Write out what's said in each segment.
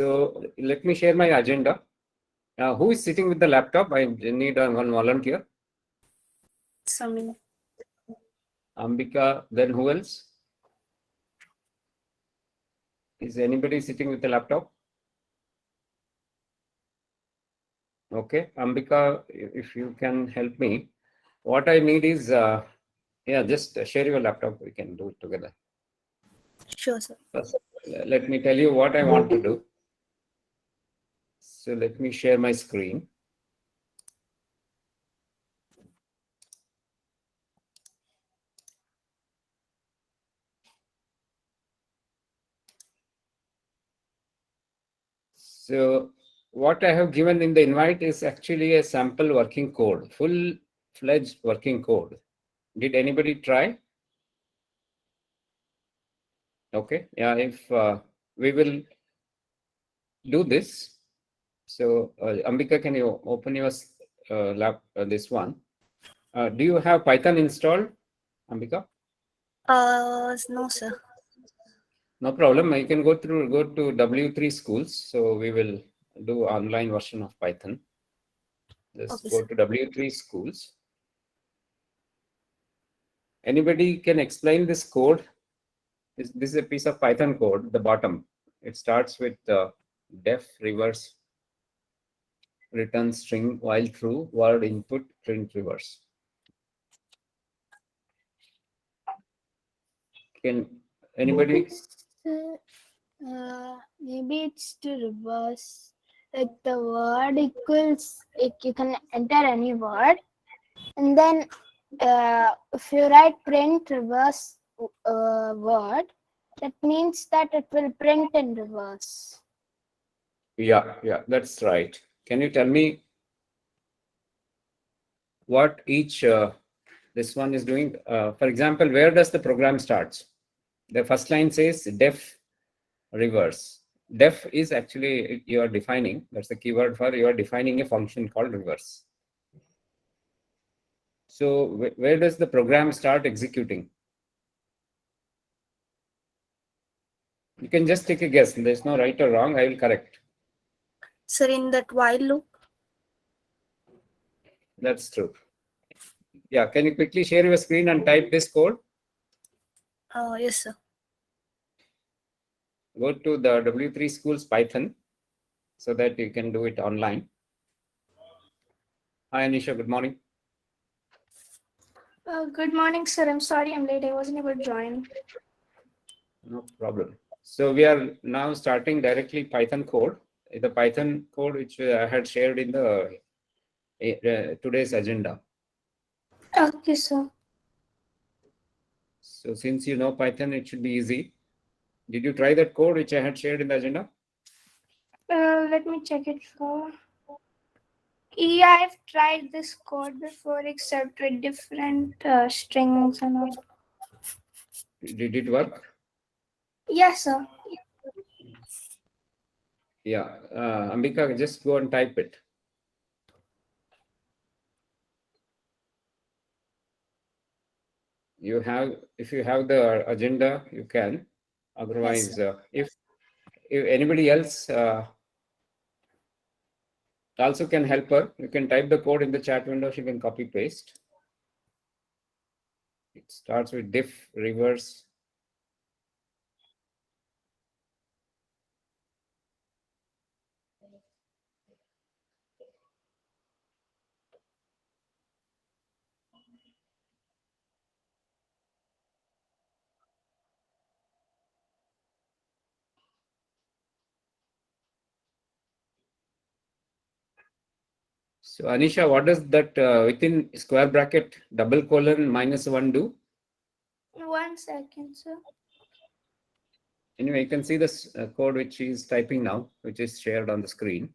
So let me share my agenda. Who is sitting with the laptop? I need one volunteer. Samina. Ambika, then who else? Is anybody sitting with the laptop? Okay, Ambika, if you can help me. What I need is, just share your laptop. We can do it together. Sure, sir. First, let me tell you what I want to do. So let me share my screen. So what I have given in the invite is actually a sample working code, full-fledged working code. Did anybody try? Okay, yeah, if we will do this. So Ambika, can you open your this one? Do you have Python installed, Ambika? No, sir. No problem. You can go to W3 schools. So we will do online version of Python. Just Okay, go sir. to W3 schools. Anybody can explain this code? This is a piece of Python code, the bottom. It starts with def reverse return string while true, word input, print reverse. Can anybody? Maybe it's to reverse. Like the word equals, like you can enter any word, and then if you write print reverse word, that means that it will print in reverse. Yeah, that's right. Can you tell me what each this one is doing? For example, where does the program starts? The first line says def reverse. Def is actually you are defining. That's the keyword for you are defining a function called reverse. So where does the program start executing? You can just take a guess. There's no right or wrong. I will correct. Sir, in that while loop. That's true. Yeah, can you quickly share your screen and type this code? Yes, sir. Go to the W3 schools Python so that you can do it online. Hi, Anisha. Good morning. Good morning, sir. I'm sorry I'm late. I wasn't able to join. No problem. So we are now starting directly Python code. The Python code which I had shared in the today's agenda. Okay, sir. So since you know Python, it should be easy. Did you try that code which I had shared in the agenda? Let me check it for. Yeah, I've tried this code before, except with different strings and all. Did it work? Yes, sir. Yeah. Ambika, just go and type it. If you have the agenda, you can. Otherwise, if anybody else also can help her, you can type the code in the chat window. She can copy paste. It starts with diff reverse. So Anisha, what does that within square bracket double colon -1 do? 1 second, sir. Anyway, you can see this code which she is typing now, which is shared on the screen.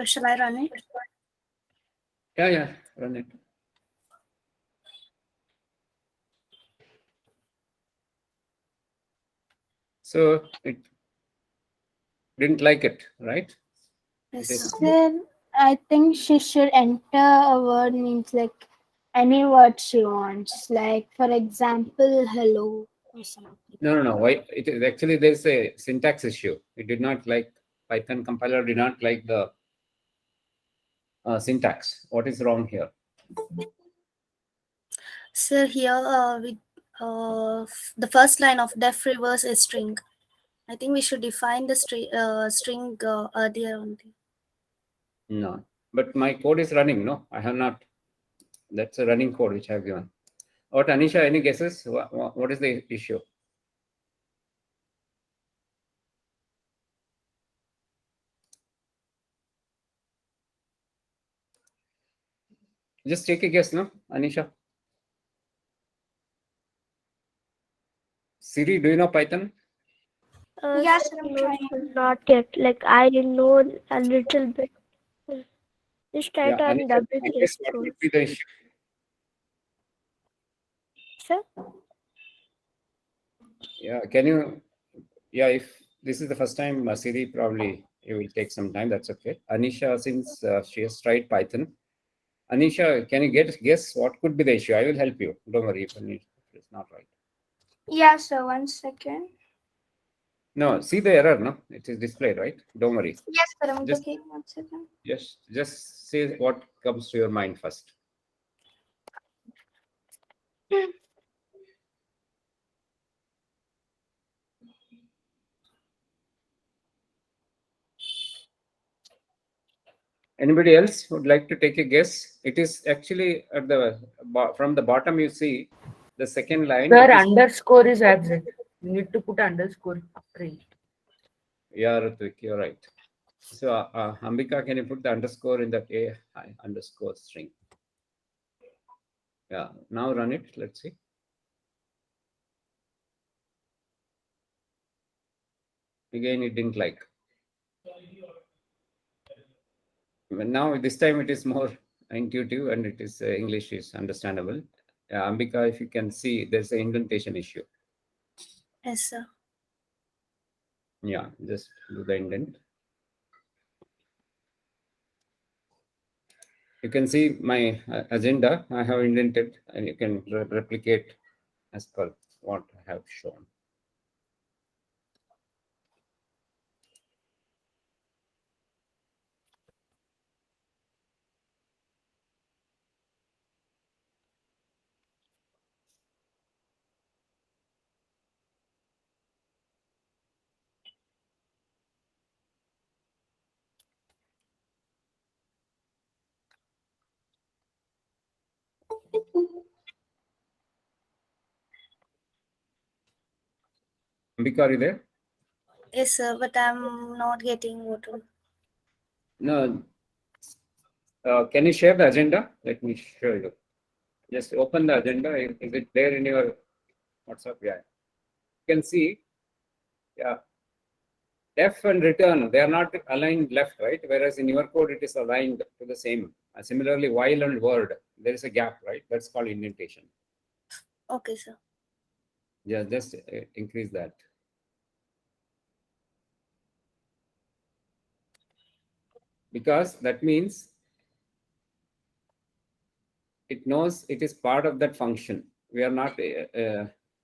Shall I run it? Yeah, run it. So it didn't like it, right? Yes, It is- sir. Sir, I think she should enter a word means like any word she wants. Like for example, hello or something. No. Why? It is actually there's a syntax issue. It did not like Python compiler did not like the syntax. What is wrong here? Sir, here the first line of def reverse is string. I think we should define the string earlier only. No, but my code is running. No, I have not. That's a running code which I have given. What, Anisha? Any guesses? What is the issue? Just take a guess, no, Anisha. Siri, do you know Python? Yes, Sir, I'm no, trying. sir, not yet. Like I know a little bit. Just try Yeah, to Anisha, double I check. guess what would be the issue? Sir, Yeah, can you? Yeah, if this is the first time, Siri, probably it will take some time. That's okay. Anisha, since she has tried Python, Anisha, can you guess what could be the issue? I will help you. Don't worry if it's not right. Yeah, sir, 1 second. No, see the error, no? It is displayed, right? Don't worry. Yes, sir, I'm Just looking. 1 second. just say what comes to your mind first. Anybody else would like to take a guess? It is actually at the from the bottom. You see the second line. Sir, it is- underscore is absent. You need to put underscore after it. Yeah, Ritvik, you're right. So, Ambika, can you put the underscore in that A underscore string? Yeah, now run it. Let's see. Again, it didn't like. But now this time it is more intuitive and it is English is understandable. Ambika, if you can see, there's an indentation issue. Yes, sir. Yeah, just do the indent. You can see my agenda. I have indented, and you can replicate as per what I have shown. Ambika, are you there? Yes, sir, but I'm not getting what. No. Can you share the agenda? Let me show you. Just open the agenda. Is it there in your WhatsApp? Yeah. You can see, yeah, def and return, they are not aligned left, right? Whereas in your code, it is aligned to the same. Similarly, while and word, there is a gap, right? That's called indentation. Okay, sir. Yeah, just increase that. Because that means it knows it is part of that function. We are not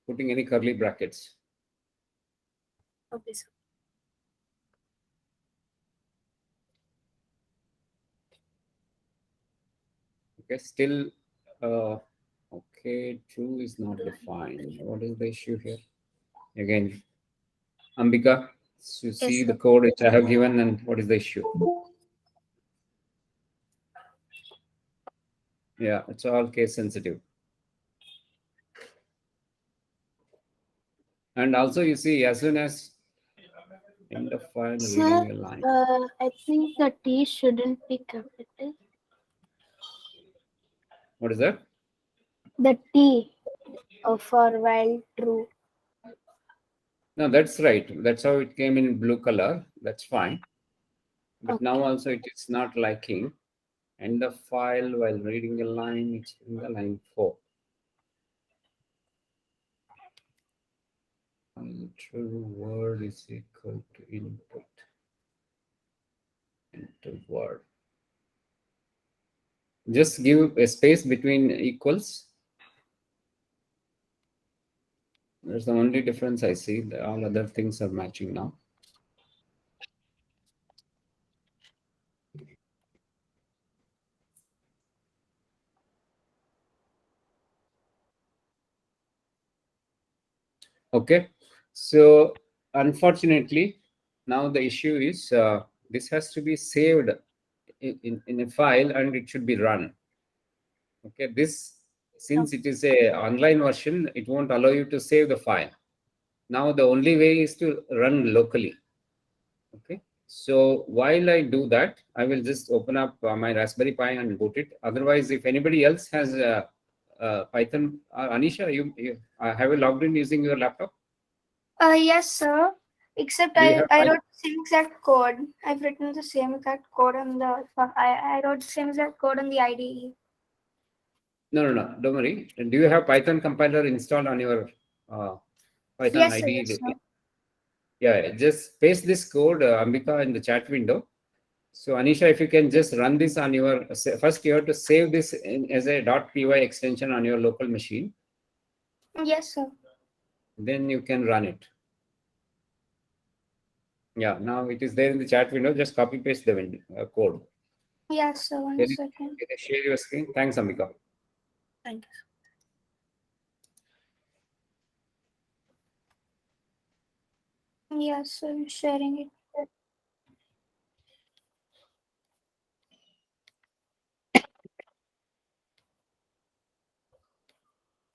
putting any curly brackets. Okay, sir. Okay, still, okay, true is not defined. What is the issue here? Again, Ambika, you see the sir. code which I have given, and what is the issue? Yeah, it's all case sensitive. And also, you see, as soon as end of file Sir, reading a line. I think the T shouldn't be capital. What is that? The T for while true. No, that's right. That's how it came in blue color. That's fine. But now also it is not liking. End the file while reading a line, it's in the line 4. True word is equal to input. Enter word. Just give a space between equals. That's the only difference I see. All other things are matching now. Okay, so unfortunately, now the issue is this has to be saved in a file and it should be run. Okay, this, since it is a online version, it won't allow you to save the file. Now the only way is to run locally. Okay, so while I do that, I will just open up my Raspberry Pi and boot it. Otherwise, if anybody else has Python, Anisha, you have you logged in using your laptop? Yes, sir. Except Do you I, have I Python? wrote the same exact code. I've written the same exact code on the. I wrote the same exact code on the IDE. No, don't worry. Do you have Python compiler installed on your Python Yes, sir. IDE? Yes, sir. Yeah, just paste this code, Ambika, in the chat window. So Anisha, if you can just run this on your, first you have to save this as a .py extension on your local machine. Yes, sir. Then you can run it. Yeah, now it is there in the chat window. Just copy paste the window, code. Yes, sir. One Can second. you share your screen? Thanks, Ambika. Thank you. Yes, sir. I'm sharing it.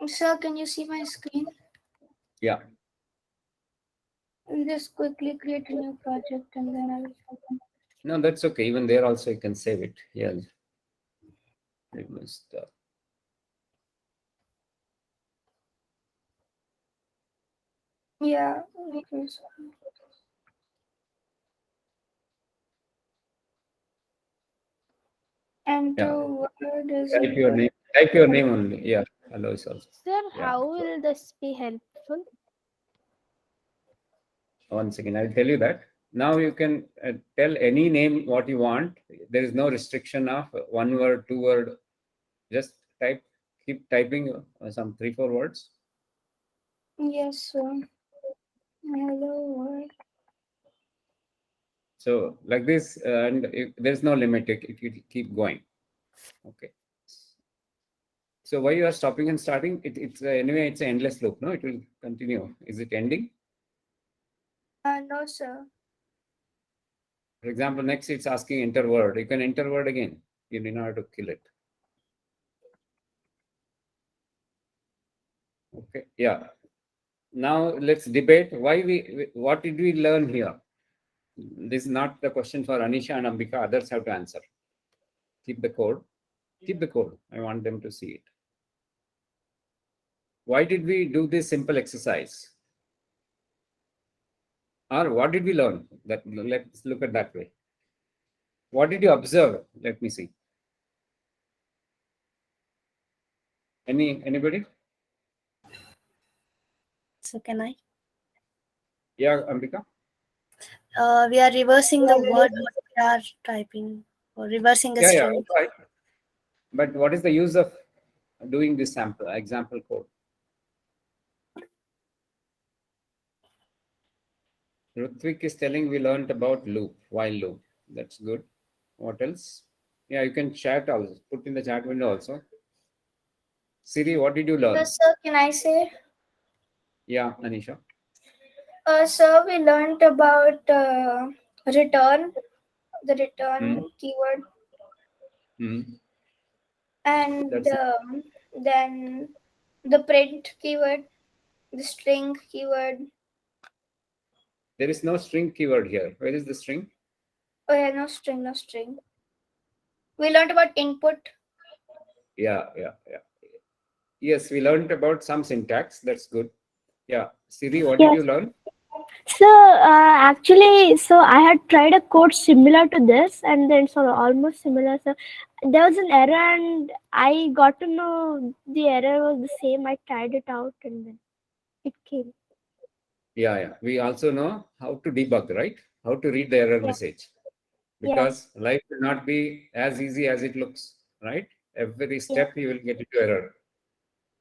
Sir, can you see my screen? Yeah. I'll just quickly create a new project and then I'll. No, that's okay. Even there also you can save it. Yeah. Remove the. Yeah. Okay. So. And Yeah. the word is. Type your name. Type your name only. Yeah. Hello is also. Sir, Yeah. how will this be helpful? One second, I'll tell you that. Now you can tell any name what you want. There is no restriction of one word, two word. Just type, keep typing some 3-4 words. Yes, sir. Hello world. So like this, and there's no limit. It will keep going. Okay. So why you are stopping and starting? It's anyway, it's an endless loop. No, it will continue. Is it ending? No, sir. For example, next it's asking enter word. You can enter word again. You need not have to kill it. Okay. Yeah. Now let's debate what did we learn here? This is not the question for Anisha and Ambika. Others have to answer. Keep the code. Keep the code. I want them to see it. Why did we do this simple exercise? Or what did we learn? Let's look at that way. What did you observe? Let me see. Anybody? So can I? Yeah, Ambika. We are reversing the word what we are typing, or reversing a Yeah, string. right. But what is the use of doing this example code? Rutvik is telling we learned about loop, while loop. That's good. What else? Yeah, you can chat also. Put in the chat window also. Siri, what did you learn? Yes, sir. Can I say? Yeah, Anisha. Sir, we learned about return, the return keyword, and then the print keyword, the string keyword. There is no string keyword here. Where is the string? Oh yeah, no string, no string. We learned about input. Yeah. Yes, we learned about some syntax. That's good. Yeah. Siri, what did you learn? So actually, so I had tried a code similar to this, and then so almost similar. So there was an error, and I got to know the error was the same. I tried it out, and then it came. Yeah. We also know how to debug, right? How to read the error Yeah. message. Yeah. Because life will not be as easy as it looks, right? Every step you will get into error.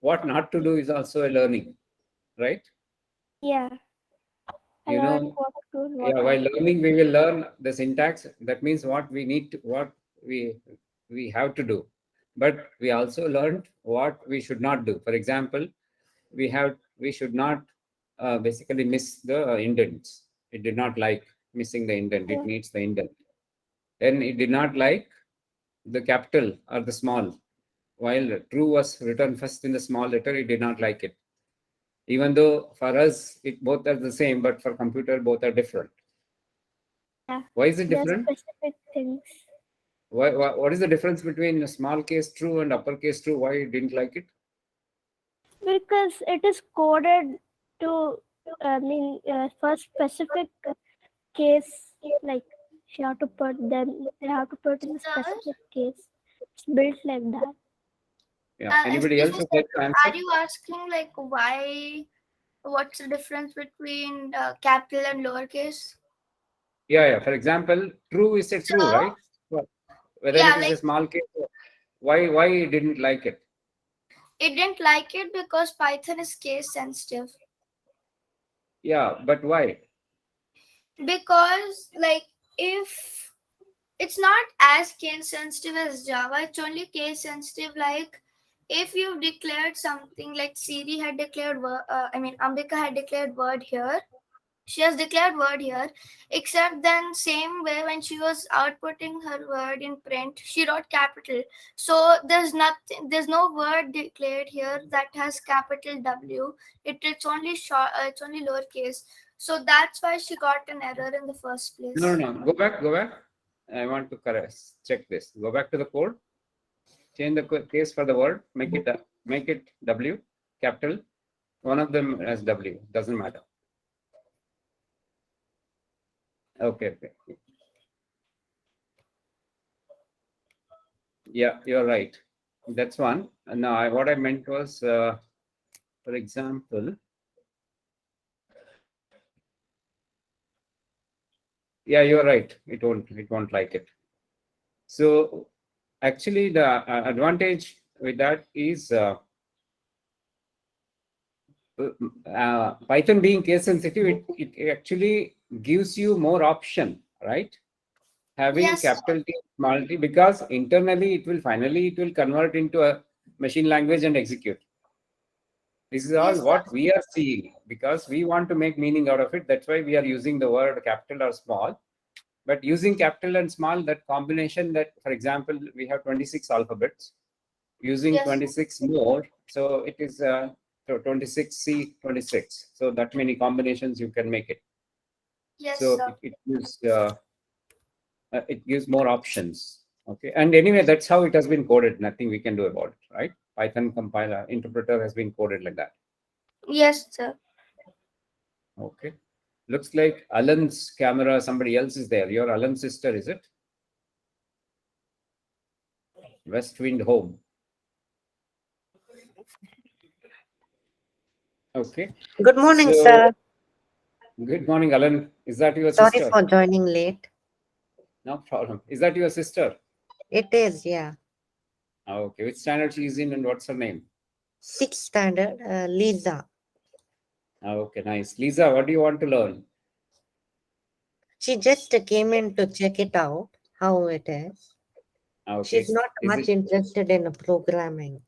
What not to do is also a learning, right? Yeah. I You learned know, what to do, what yeah, not while learning, we will learn the syntax. That means what we need to, what we we have to do. But we also learned what we should not do. For example, we should not basically miss the indents. It did not like missing the indent. to. It needs the indent. Then it did not like the capital or the small. While true was written first in the small letter, it did not like it. Even though for us it both are the same, but for computer both are different. Yeah. Why is it There are different? specific things. What is the difference between a small case true and uppercase true? Why you didn't like it? Because it is coded to, I mean, for specific case, like you have to put them, they have to put in a specific case. It's built like that. Yeah. Anybody Excuse else me, would sir. like to answer? Are you asking like why? What's the difference between capital and lowercase? Yeah. For example, true is a true, So right? Well, whether yeah, it is a like small case, why you didn't like it? it didn't like it because Python is case sensitive. Yeah, but why? Because like if it's not as case sensitive as Java, it's only case sensitive like if you've declared something like Siri had declared Ambika had declared word here. She has declared word here, except then same way when she was outputting her word in print, she wrote capital. So there's no word declared here that has capital W. It's only short, it's only lowercase. So that's why she got an error in the first place. No. Go back. I want to correct. Check this. Go back to the code. Change the case for the word. Make it W capital. One of them as W. Doesn't matter. Okay. Yeah, you're right. That's one. And now what I meant was, for example, yeah, you're right. It won't like it. So actually, the advantage with that is Python being case sensitive, it actually gives you more option, right? Having Yes, capital T, small t, because internally it will convert into a machine language and execute. This is all yes, what we are seeing because we want to make meaning out of it. That's why we are using the word capital or small. But using capital and small, that combination that, for example, we have 26 alphabets. Using yes, 26 more, so it is so 26C, 26. So that many combinations you can make it. yes, So sir. it gives more options. Okay, and anyway, that's how it has been coded. Nothing we can do about it, right? Python compiler interpreter has been coded like that. Yes, sir. Okay, looks like Alan's camera. Somebody else is there. Your Alan's sister, is it? West Wind Home. Okay. Good morning, So, sir. good morning, Alan. Is that your Sorry sister? for joining late. No problem. Is that your sister? It is, yeah. Okay. Which standard she is in and what's her name? 6th standard, Lisa. Okay, nice. Lisa, what do you want to learn? She just came in to check it out, how it is. Okay. She's not Is much it interested in programming.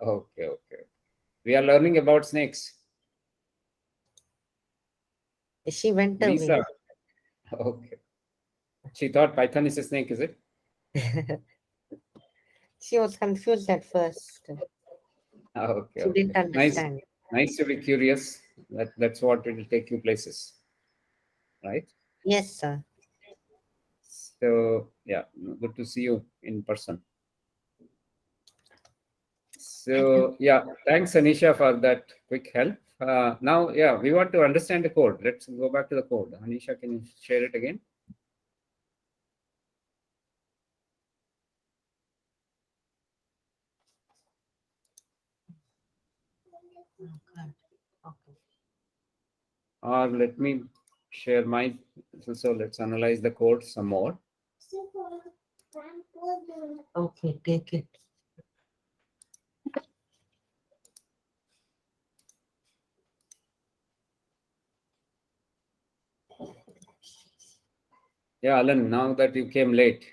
okay. We are learning about snakes. She went Lisa. away. Okay. She thought Python is a snake, is it? She was confused at first. Okay. She didn't Nice. understand. Nice to be curious. That's what it will take you places, right? Yes, sir. So yeah, good to see you in person. So yeah, thanks Anisha for that quick help. Now, yeah, we want to understand the code. Let's go back to the code. Anisha, can you share it again? Okay. Or let me share my. So let's analyze the code some more. Okay, take it. Yeah, Alan, now that you came late,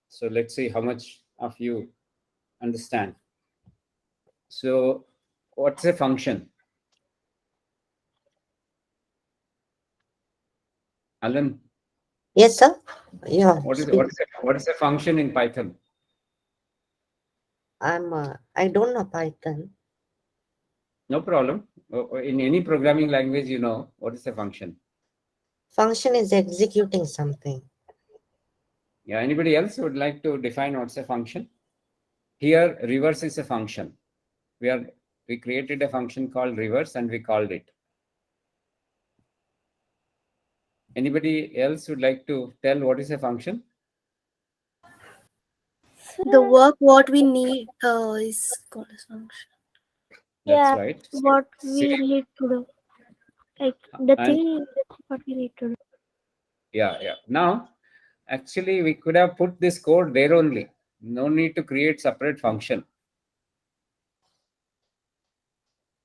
so let's see how much of you understand. So, what's a function? Alan, Yes, sir. Yeah. what is Speak. what is a function in Python? I don't know Python. No problem. In any programming language, you know what is a function. Function is executing something. Yeah. Anybody else would like to define what's a function? Here, reverse is a function. We created a function called reverse and we called it. Anybody else would like to tell what is a function? The work what we need is called as function. That's Yeah, right. what See, we need to do. Like the and thing what we need to do. yeah. Now, actually, we could have put this code there only. No need to create separate function.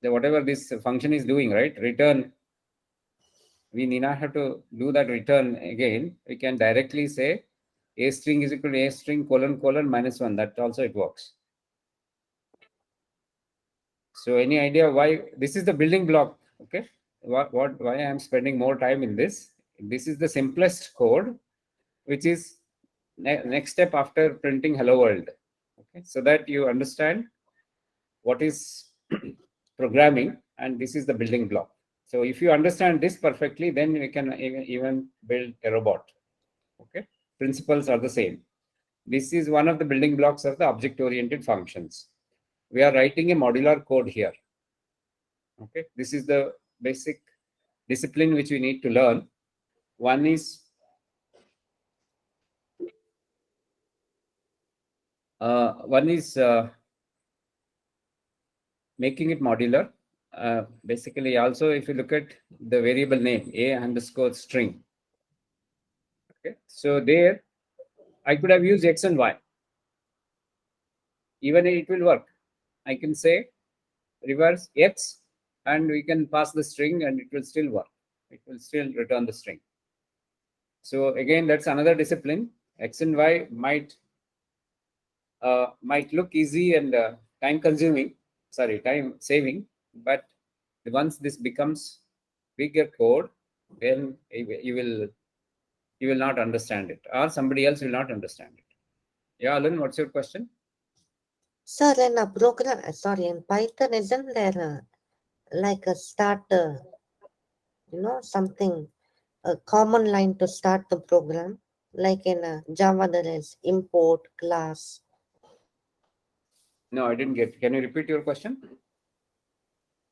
Whatever this function is doing, right? Return. We need not have to do that return again. We can directly say a string is equal to a string colon colon minus one. That also it works. So any idea why this is the building block? Okay, why I am spending more time in this? This is the simplest code, which is next step after printing hello world. Okay, so that you understand what is programming, and this is the building block. So if you understand this perfectly, then we can even build a robot. Okay, principles are the same. This is one of the building blocks of the object-oriented functions. We are writing a modular code here. Okay, this is the basic discipline which we need to learn. One is making it modular. Basically, also if you look at the variable name a underscore string. Okay, so there I could have used x and y. Even it will work. I can say reverse x and we can pass the string and it will still work. It will still return the string. So again, that's another discipline. X and y might look easy and time consuming, time saving, but once this becomes bigger code, then you will not understand it, or somebody else will not understand it. Yeah, Alan, what's your question? Sir, in a program, sorry, in Python, isn't there like a starter, something, a common line to start the program? Like in Java, there is import class. No, I didn't get. Can you repeat your question?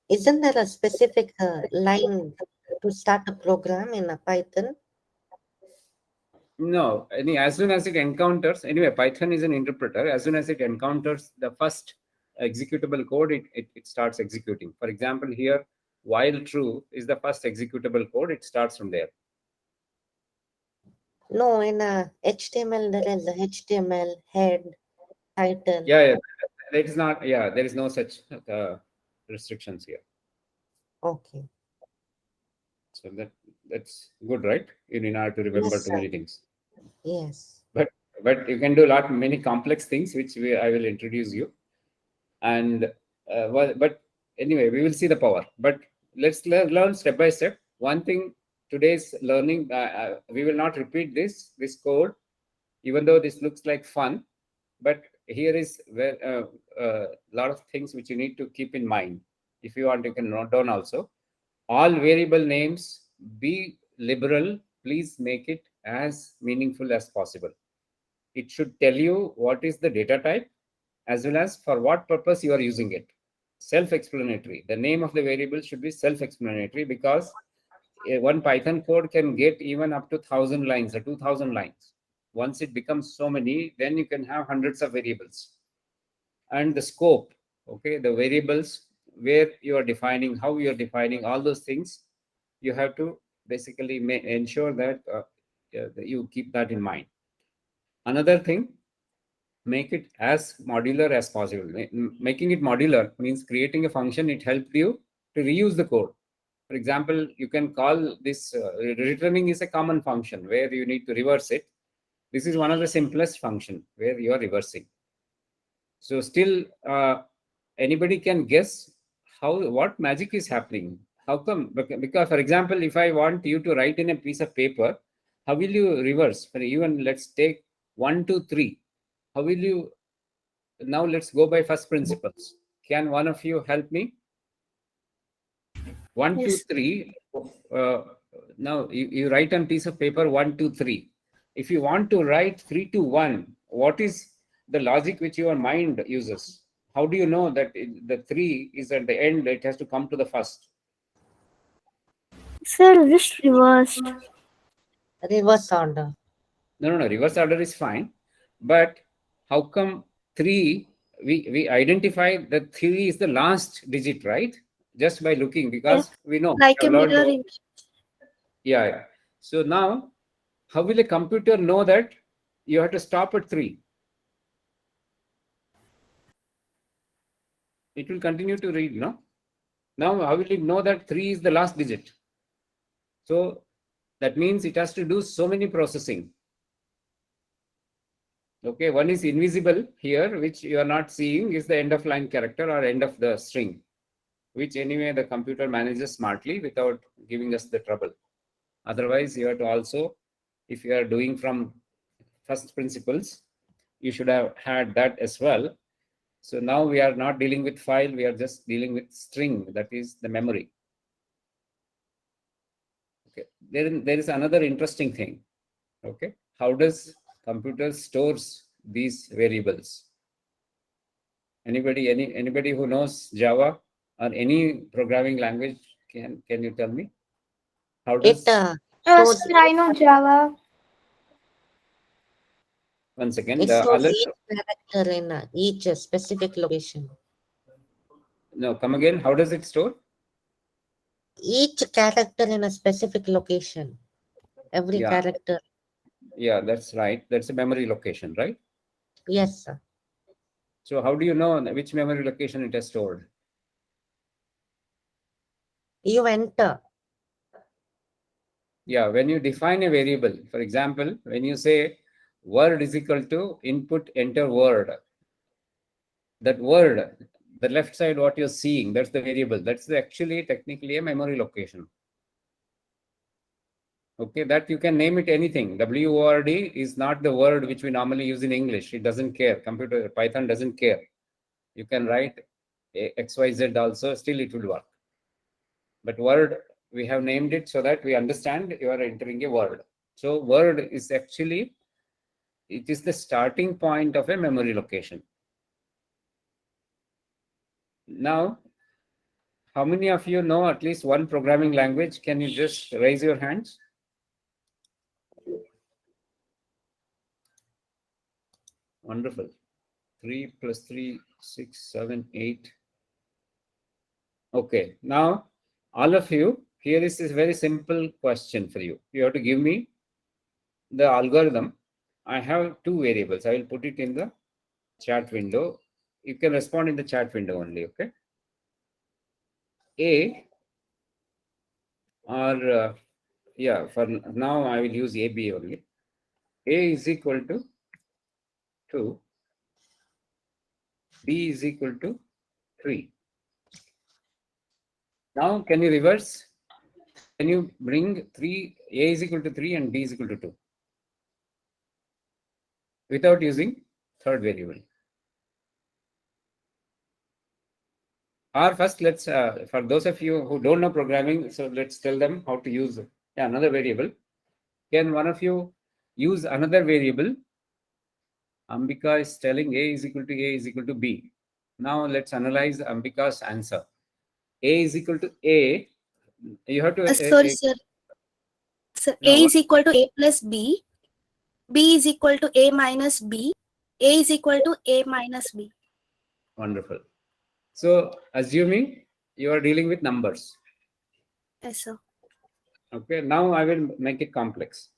Isn't there a specific line to start a program in a Python? No, as soon as it encounters, anyway, Python is an interpreter. As soon as it encounters the first executable code, it starts executing. For example, here, while true is the first executable code, it starts from there. No, in HTML, there is a HTML head, title. Yeah. That is not, there is no such restrictions here. Okay. So that's good, right? You need not to remember Yes, too sir. many things. Yes. But you can do many complex things, which I will introduce you. And but anyway, we will see the power. But let's learn step by step. One thing, today's learning, we will not repeat this code, even though this looks like fun. But here is where a lot of things which you need to keep in mind. If you want, you can note down also. All variable names, be liberal. Please make it as meaningful as possible. It should tell you what is the data type as well as for what purpose you are using it. self-explanatory. The name of the variable should be self-explanatory, because one Python code can get even up to 1,000 lines or 2,000 lines. Once it becomes so many, then you can have hundreds of variables. And the scope, okay, the variables, where you are defining, how you are defining, all those things, you have to basically ensure that you keep that in mind. Another thing, make it as modular as possible. Making it modular means creating a function, it helps you to reuse the code. For example, you can call this returning is a common function where you need to reverse it. This is one of the simplest function where you are reversing. So still, anybody can guess what magic is happening. How come? Because, for example, if I want you to write in a piece of paper, how will you reverse? For even let's take 1, 2, 3. How will you? Now let's go by first principles. Can one of you help me? 1, 2, Yes. 3. Now you write on piece of paper 1, 2, 3. If you want to write 3 to 1, what is the logic which your mind uses? How do you know that the 3 is at the end? It has to come to the first. Sir, just reversed. Reverse order. No. Reverse order is fine, but how come 3? We identify that 3 is the last digit, right? Just by looking, because we know. Like we a have learned mirror to- image. Yeah. So now, how will a computer know that you have to stop at 3? It will continue to read, no? Now, how will it know that 3 is the last digit? So that means it has to do so many processing. Okay, one is invisible here, which you are not seeing, is the end of line character or end of the string, which anyway the computer manages smartly without giving us the trouble. Otherwise, you have to also, if you are doing from first principles, you should have had that as well. So now we are not dealing with file, we are just dealing with string, that is the memory. Okay, there is another interesting thing. Okay, how does computer stores these variables? Anybody who knows Java or any programming language, can you tell me? How does Stores, Sir, I know Java. once again it the stores alert? each character in each specific location. No, come again. How does it store? Each character in a specific location. Every Yeah, character. yeah, that's right. That's a memory location, right? Yes, sir. So how do you know which memory location it has stored? You enter. Yeah, when you define a variable, for example, when you say word is equal to input enter word, that word, the left side, what you're seeing, that's the variable. That's actually technically a memory location. Okay, that you can name it anything. WORD is not the word which we normally use in English. It doesn't care. Computer, Python doesn't care. You can write XYZ also, still it will work. But word, we have named it so that we understand you are entering a word. So word is actually, it is the starting point of a memory location. Now, how many of you know at least one programming language? Can you just raise your hands? Wonderful. 3 plus 3, 6, 7, 8. Okay, now all of you, here is this very simple question for you. You have to give me the algorithm. I have two variables. I will put it in the chat window. You can respond in the chat window only, okay? A or yeah, for now I will use AB only. A is equal to 2. B is equal to 3. Now can you reverse? Can you bring 3, A is equal to 3 and B is equal to 2 without using third variable? Or first, let's, for those of you who don't know programming, so let's tell them how to use another variable. Can one of you use another variable? Ambika is telling A is equal to B. Now let's analyze Ambika's answer. A is equal to A. You have to. Sorry, sir. So No, A what? is equal to A plus B. B is equal to A minus B. A is equal to A minus B. Wonderful. So assuming you are dealing with numbers. Yes, sir. Okay. Now I will make it complex.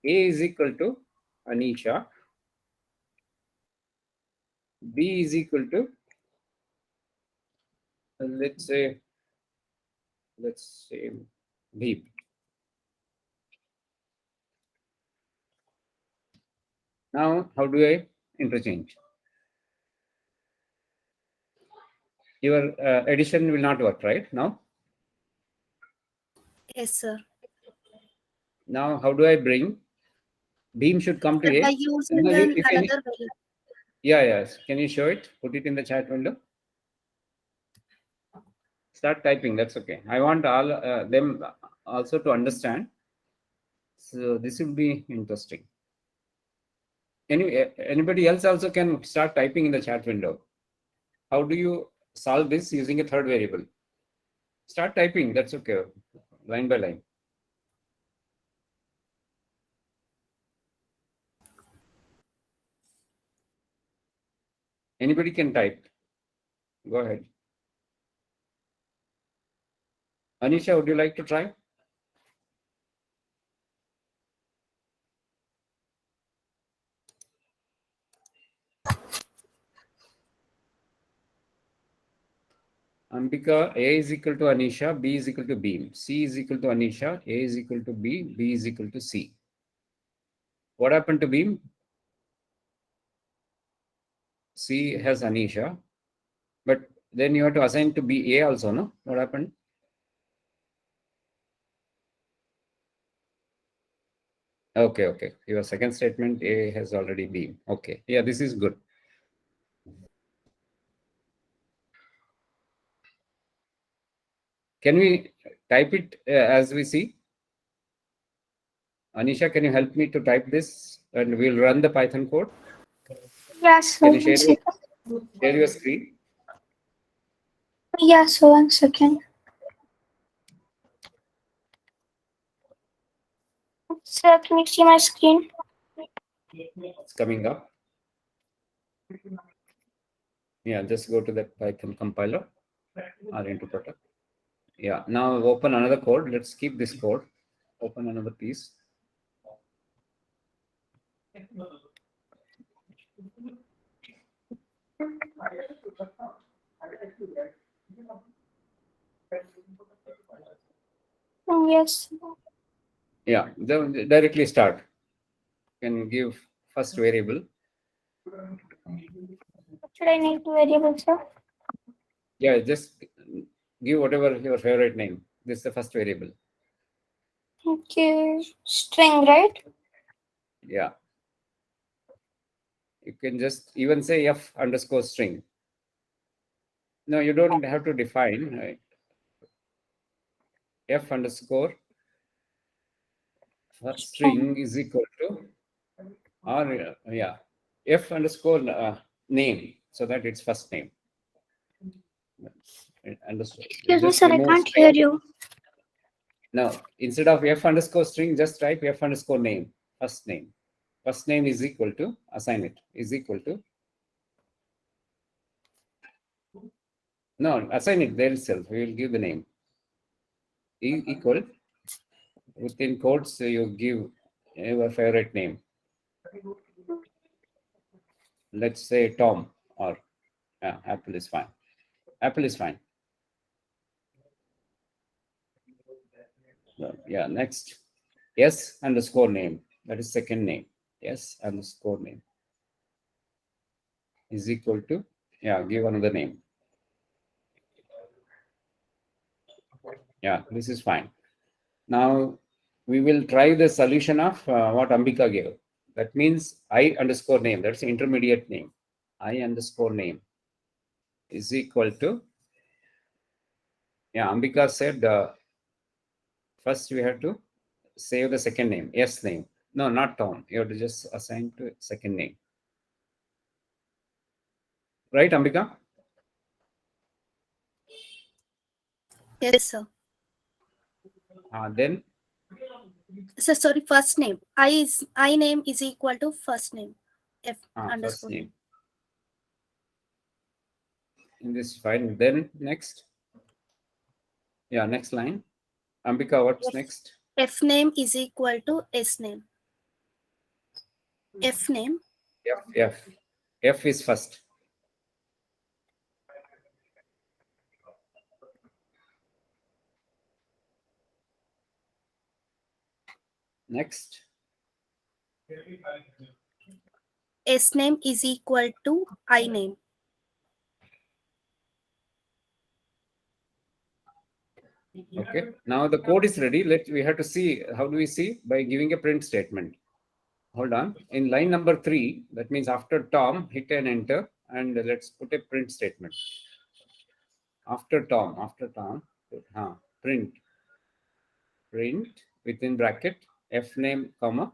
A is equal to Anisha. B is equal to, let's say B. Now, how do I interchange? Your addition will not work, right? Now, Yes, sir. now how do I bring? Beam should come to By A. using No, an if any, another variable. yeah, yes. Can you show it? Put it in the chat window. Start typing. That's okay. I want all them also to understand. So this will be interesting. Anybody else also can start typing in the chat window. How do you solve this using a third variable? Start typing. That's okay. Line by line. Anybody can type. Go ahead. Anisha, would you like to try? Ambika, A is equal to Anisha, B is equal to Beam, C is equal to Anisha, A is equal to B, B is equal to C. What happened to Beam? C has Anisha, but then you have to assign to B A also, no? What happened? Okay, okay. Your second statement, A has already Beam. Okay, yeah, this is good. Can we type it as we see? Anisha, can you help me to type this and we'll run the Python code? Yes, Can so you one second. share your screen? Yeah, so 1 second. Sir, can you see my screen? It's coming up. Yeah, just go to the Python compiler or interpreter. Yeah, now open another code. Let's keep this code. Open another piece. Yes. Yeah, directly start. Can give first variable. What should I name to variable, sir? Yeah, just give whatever your favorite name. This is the first variable. Okay, string, right? Yeah. You can just even say F underscore string. No, you don't have to define. Right? F underscore string is equal to, or yeah, F underscore name, so that it's first name. Excuse me, Just sir, I remove can't string. hear you. No, instead of F underscore string, just type F underscore name, first name. First name is equal to, assign it, is equal to. No, assign it there itself. We will give the name. Equal, within quotes, you give your favorite name. Let's say Tom, or Apple is fine. Apple is fine. Yeah, next. S underscore name, that is second name. S underscore name is equal to, yeah, give another name. Yeah, this is fine. Now we will try the solution of what Ambika gave. That means I underscore name, that's the intermediate name. I underscore name is equal to, yeah, Ambika said first we have to save the second name, S name. No, not Tom. You have to just assign to second name. Right, Ambika? Yes, sir. Then So sorry, first name. I name is equal to first name. F first underscore name. In this file. Then next. Yeah, next line. Ambika, what's next? F name is equal to S name. F name. F is first. Next. S name is equal to I name. Okay. Now the code is ready. We have to see. How do we see? By giving a print statement. Hold on. In line number 3, that means after Tom, hit and enter, and let's put a print statement. After Tom, print within bracket F name, comma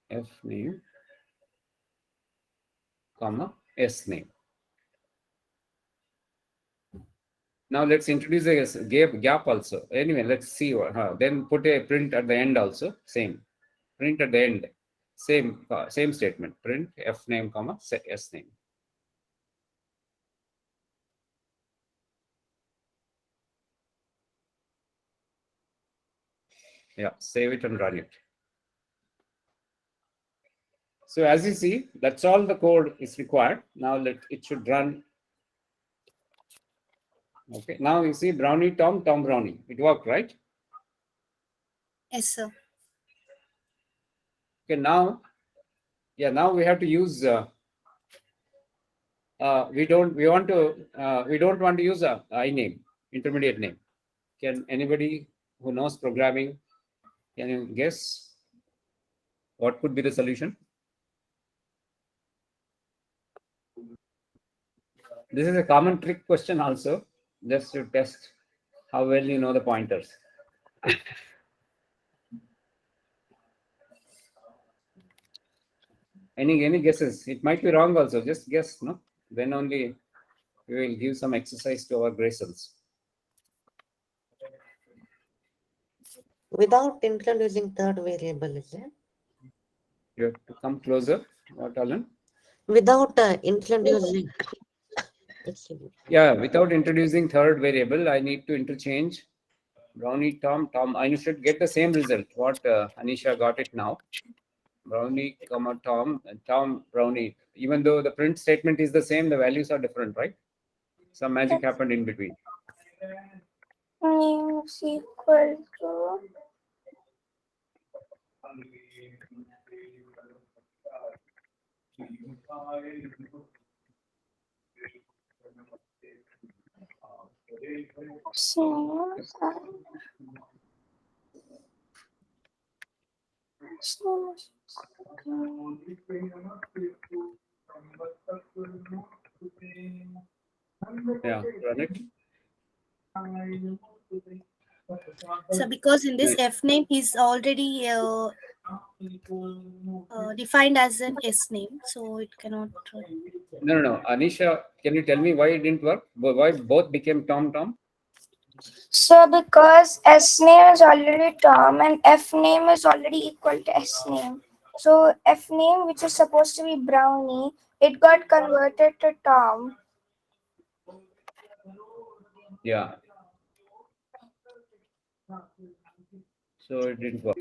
F name, comma S name. Now let's introduce a gap also. Anyway, let's see. Then put a print at the end also. Same print at the end. Same statement. Print F name, comma S name. Yeah, save it and run it. So as you see, that's all the code is required. Now it should run. Okay, now you see Brownie Tom, Tom Brownie. It worked, right? Yes, sir. Okay, now we have to use. We don't want to use a I name, intermediate name. Can anybody who knows programming, can you guess what could be the solution? This is a common trick question also, just to test how well you know the pointers. Any guesses? It might be wrong also. Just guess, no? Then only we will give some exercise to our Graysons. Without introducing third variable, is it? You have to come closer. What, Alan? Without introducing. Yeah, without introducing third variable, I need to interchange Brownie Tom. I should get the same result. What Anisha got it now. Brownie, comma Tom, Tom Brownie. Even though the print statement is the same, the values are different, right? Some magic happened in between. Name is equal to Yeah, run it. So because in this F name is already defined as an S name, so it cannot. No. Anisha, can you tell me why it didn't work? Why both became Tom? so because S name is already Tom and F name is already equal to S name. So F name, which is supposed to be Brownie, it got converted to Tom. Yeah. So it didn't work.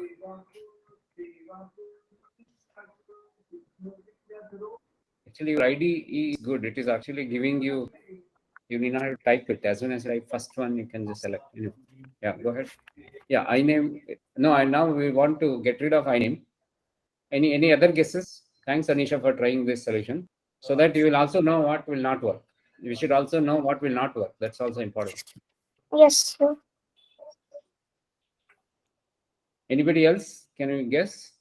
Actually, your ID is good. It is actually giving you need not have to type it. As soon as you write first one, you can just select. Yeah, go ahead. Yeah, I name. No, now we want to get rid of I name. Any other guesses? Thanks, Anisha, for trying this solution. So that you will also know what will not work. We should also know what will not work. That's also important. Yes, sir. Anybody else? Can you guess?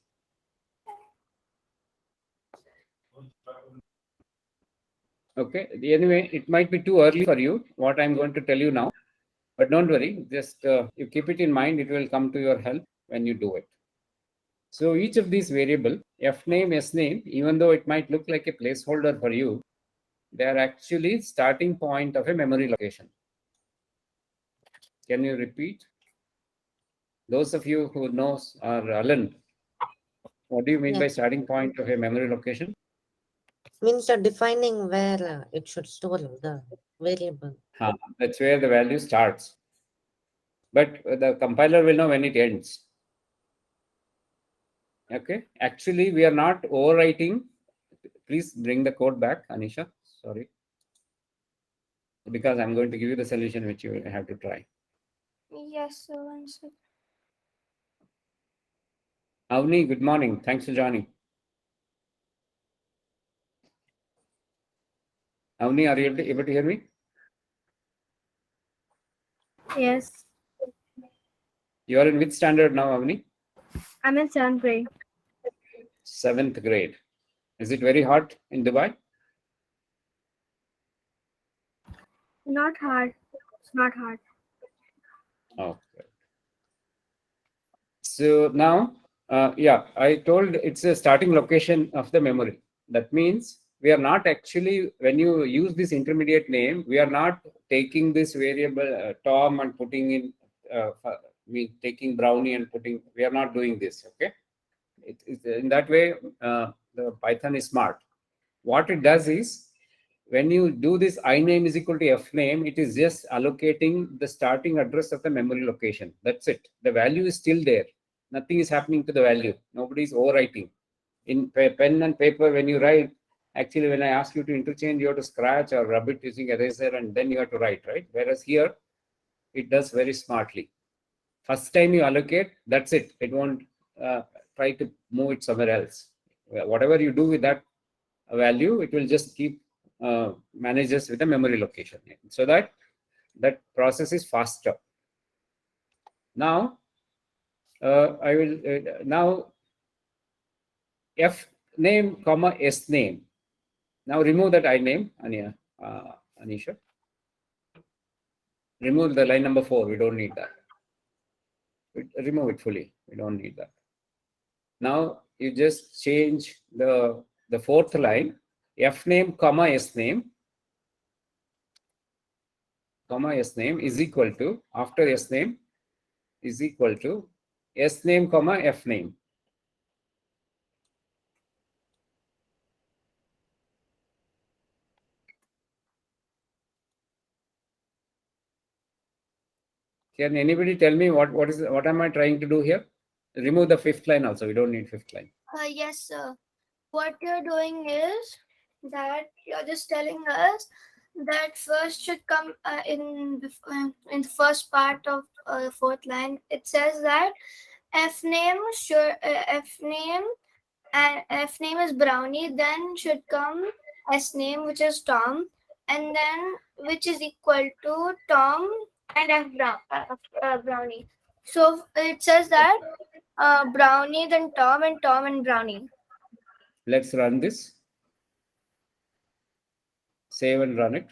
Okay. Anyway, it might be too early for you, what I'm going to tell you now. But don't worry. Just you keep it in mind. It will come to your help when you do it. So each of these variable, F name, S name, even though it might look like a placeholder for you, they are actually starting point of a memory location. Can you repeat? Those of you who knows are Alan, what do you mean by Yes. starting point of a memory location? Means defining where it should store the variable. That's where the value starts. But the compiler will know when it ends. Okay. Actually, we are not overwriting. Please bring the code back, Anisha. Sorry. Because I'm going to give you the solution which you have to try. Yes, sir. One second. Avni, good morning. Thanks for joining. Avni, are you able to hear me? Yes, You are in which standard now, Avni? I'm in 7th grade. 7th grade. Is it very hot in Dubai? Not hard. It's not hard. Okay. So now, yeah, I told it's a starting location of the memory. That means we are not actually, when you use this intermediate name, we are not taking this variable Tom and putting in, taking Brownie and putting, we are not doing this, okay? In that way, the Python is smart. What it does is, when you do this I name is equal to F name, it is just allocating the starting address of the memory location. That's it. The value is still there. Nothing is happening to the value. Nobody is overwriting. In pen and paper, when you write, actually, when I ask you to interchange, you have to scratch or rub it using eraser and then you have to write, right? Whereas here, it does very smartly. First time you allocate, that's it. It won't try to move it somewhere else. Whatever you do with that value, it will just keep manages with the memory location, so that that process is faster. Now, I will now F name comma S name. Now remove that I name, Anisha. Remove the line number 4. We don't need that. Remove it fully. We don't need that. Now you just change the fourth line, F name comma S name is equal to, after S name is equal to S name comma F name. Can anybody tell me what am I trying to do here? Remove the fifth line also. We don't need fifth line. Yes, sir. What you're doing is that you're just telling us that first should come in the first part of the fourth line. It says that F name and F name is Brownie. Then should come S name, which is Tom, and then which is equal to Tom and Brownie. So it says that Brownie, then Tom, and Tom and Brownie. Let's run this. Save and run it.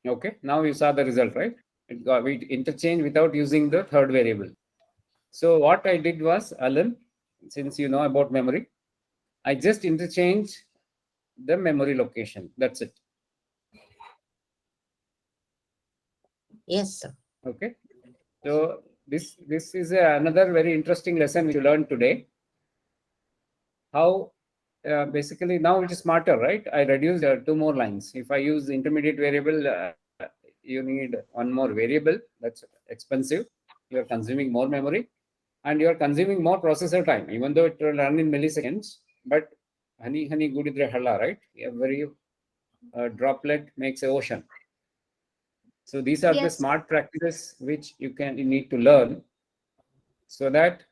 Okay, now you saw the result, right? We interchange without using the third variable. So what I did was, Alan, since you know about memory, I just interchange the memory location. That's it. Yes, sir. Okay. So this is another very interesting lesson which you learned today. How basically now it is smarter, right? I reduced 2 more lines. If I use the intermediate variable, you need 1 more variable. That's expensive. You are consuming more memory and you are consuming more processor time, even though it will run in milliseconds. But honey gudidre halla, right? Every droplet makes an ocean. So these are the Yes. smart practices which you need to learn, so that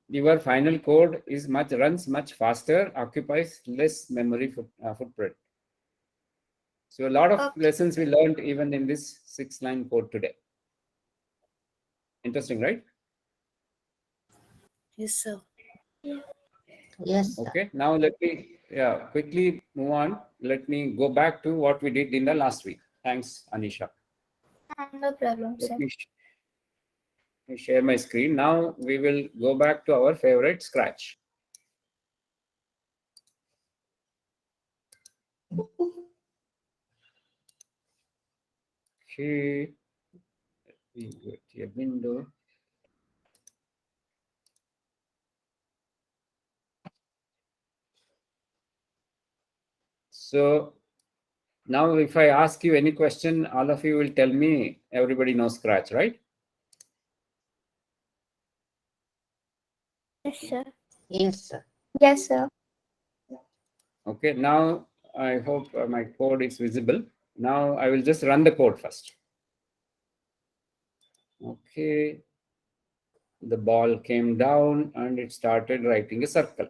your final code is runs much faster, occupies less memory footprint. So a lot of Okay. lessons we learned even in this 6-line code today. Interesting, right? Yes, sir. Yes, sir. Okay. Now let me quickly move on. Let me go back to what we did in the last week. Thanks, Anisha. No problem, Let sir. me share my screen. Now we will go back to our favorite Scratch. Okay. We go to a window. So now if I ask you any question, all of you will tell me everybody knows Scratch, right? Yes, sir. Yes, sir. Yes, sir. Okay, now I hope my code is visible. Now I will just run the code first. Okay, the ball came down and it started writing a circle.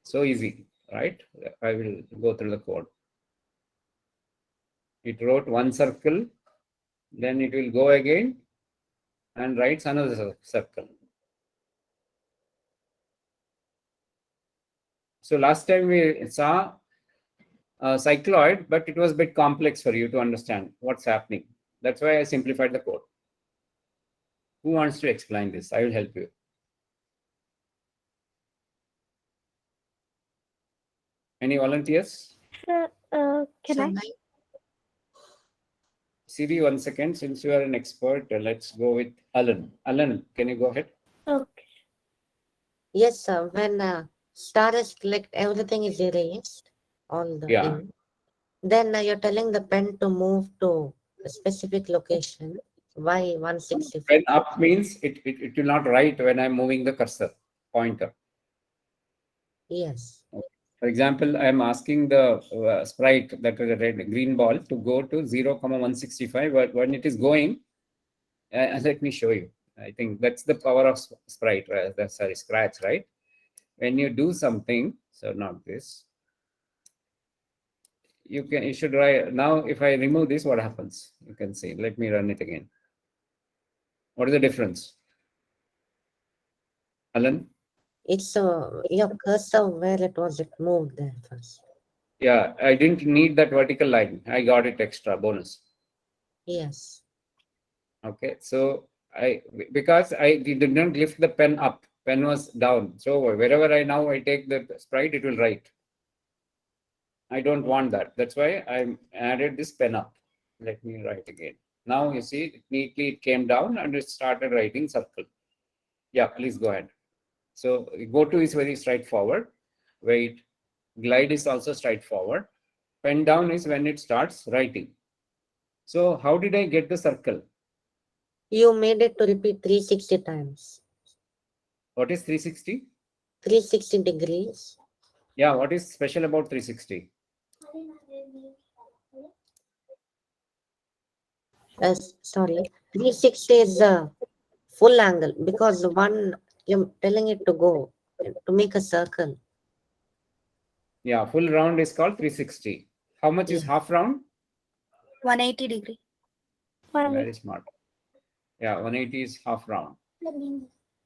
So easy, right? I will go through the code. It wrote one circle, then it will go again and writes another circle. So last time we saw a cycloid, but it was a bit complex for you to understand what's happening. That's why I simplified the code. Who wants to explain this? I will help you. Any volunteers? Sir, can So I? now- Siri, 1 second. Since you are an expert, let's go with Alan. Alan, can you go ahead? Okay. Yes, sir. When star is clicked, everything is erased. All the Yeah. ink. Then you're telling the pen to move to a specific location. Why 165? Pen up means it will not write when I'm moving the cursor pointer. Yes. For example, I'm asking the sprite, that is a red green ball, to go to 0,165. But when it is going, let me show you. I think that's the power of sprite, sorry, Scratch, right? When you do something, so not this, you should write. Now, if I remove this, what happens? You can see. Let me run it again. What is the difference? Alan? It's your cursor where it was, it moved there first. Yeah, I didn't need that vertical line. I got it extra bonus. Yes. Okay, so because I did not lift the pen up, pen was down. So wherever I take the sprite, it will write. I don't want that. That's why I added this pen up. Let me write again. Now you see, neatly it came down and it started writing circle. Yeah, please go ahead. So go to is very straightforward. Wait, glide is also straightforward. Pen down is when it starts writing. So how did I get the circle? You made it to repeat 360 times. What is 360? 360 degrees. Yeah, what is special about 360? Sorry, 360 is a full angle because the one you're telling it to go to make a circle. Yeah, full round is called 360. How much is Yeah. half round? 180 degree. Very smart. Yeah, 180 is half round.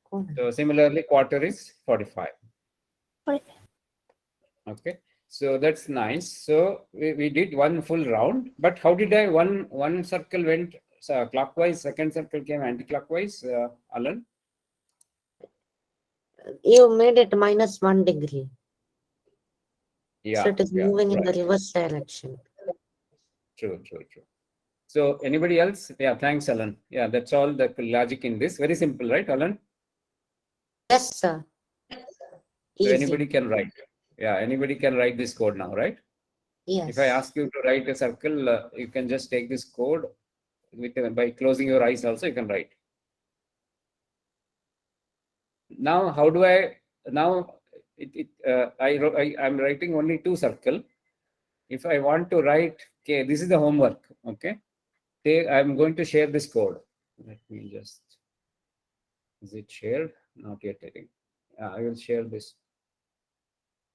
Corner. So similarly, quarter is 45. 45. Okay, so that's nice. So we did one full round, but how did I one circle went clockwise, second circle came anti-clockwise, Alan? You made it -1 degree. Yeah, So it is yeah, moving in right. the reverse direction. True. So anybody else? Yeah, thanks, Alan. Yeah, that's all the logic in this. Very simple, right, Alan? Yes, sir. So Easy. anybody can write. Yeah, anybody can write this code now, right? Yes. If I ask you to write a circle, you can just take this code by closing your eyes also, you can write. Now, how do I, now I'm writing only 2 circle. If I want to write, okay, this is the homework, okay? I'm going to share this code. Let me just, is it shared? Not yet, I think. I will share this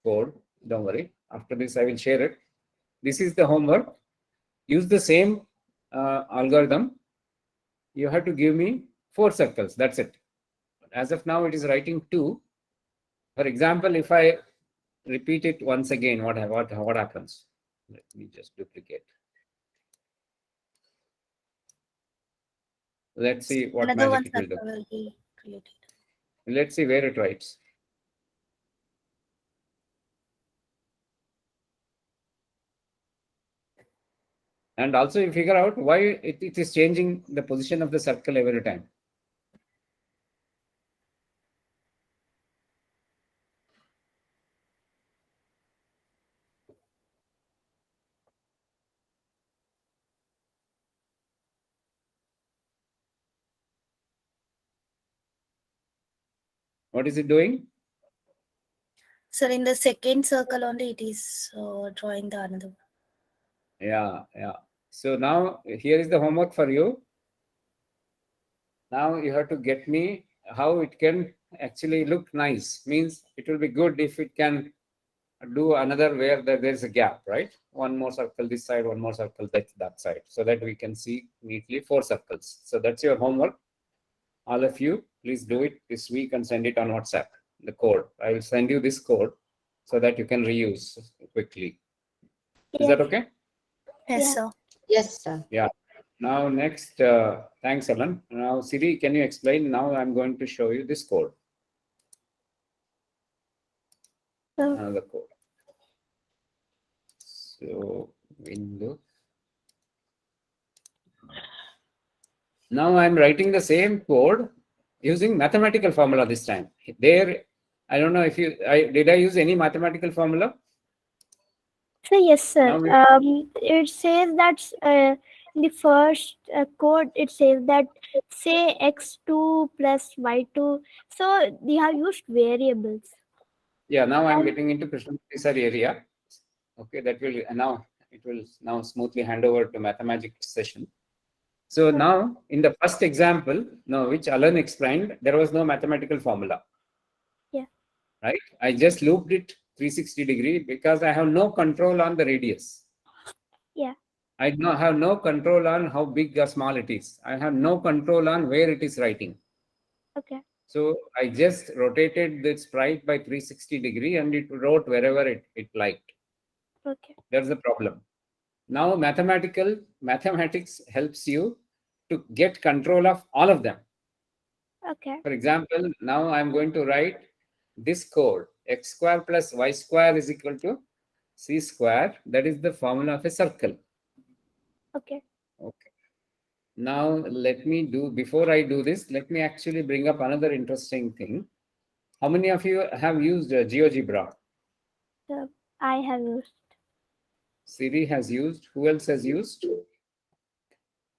code. Don't worry. After this, I will share it. This is the homework. Use the same algorithm. You have to give me 4 circles. That's it. As of now, it is writing 2. For example, if I repeat it once again, what happens? Let me just duplicate. Let's see what Another one magic it will do. circle will be created. Let's see where it writes. And also you figure out why it is changing the position of the circle every time. What is it doing? So in the second circle only, it is drawing the another one. Yeah. So now here is the homework for you. Now you have to get me how it can actually look nice. Means it will be good if it can do another where there's a gap, right? One more circle this side, one more circle that side, so that we can see neatly 4 circles. So that's your homework. All of you, please do it this week and send it on WhatsApp. The code. I will send you this code so that you can reuse quickly. Is that okay? Yes, Yeah. sir. Yes, sir. Yeah. Now next, thanks, Alan. Now Siri, can you explain? Now I'm going to show you this code. Another code. So window. Now I'm writing the same code using mathematical formula this time. There, I don't know if did I use any mathematical formula? So yes, sir. Now It says that in the first code, it says that say x2 plus y2. So you have used variables. Yeah, now I'm getting into Krishnamurti sir area. Okay, that will it will now smoothly hand over to mathematics session. So now in the first example, now which Alan explained, there was no mathematical formula. Yeah. Right? I just looped it 360 degree because I have no control on the radius. Yeah. I have no control on how big or small it is. I have no control on where it is writing. Okay. So I just rotated the sprite by 360 degree and it wrote wherever it liked. Okay. That's the problem. Now mathematics helps you to get control of all of them. Okay. For example, now I'm going to write this code: x square plus y square is equal to c square. That is the formula of a circle. Okay. Okay. Now let me before I do this, let me actually bring up another interesting thing. How many of you have used GeoGebra? So I have used. Siri has used. Who else has used?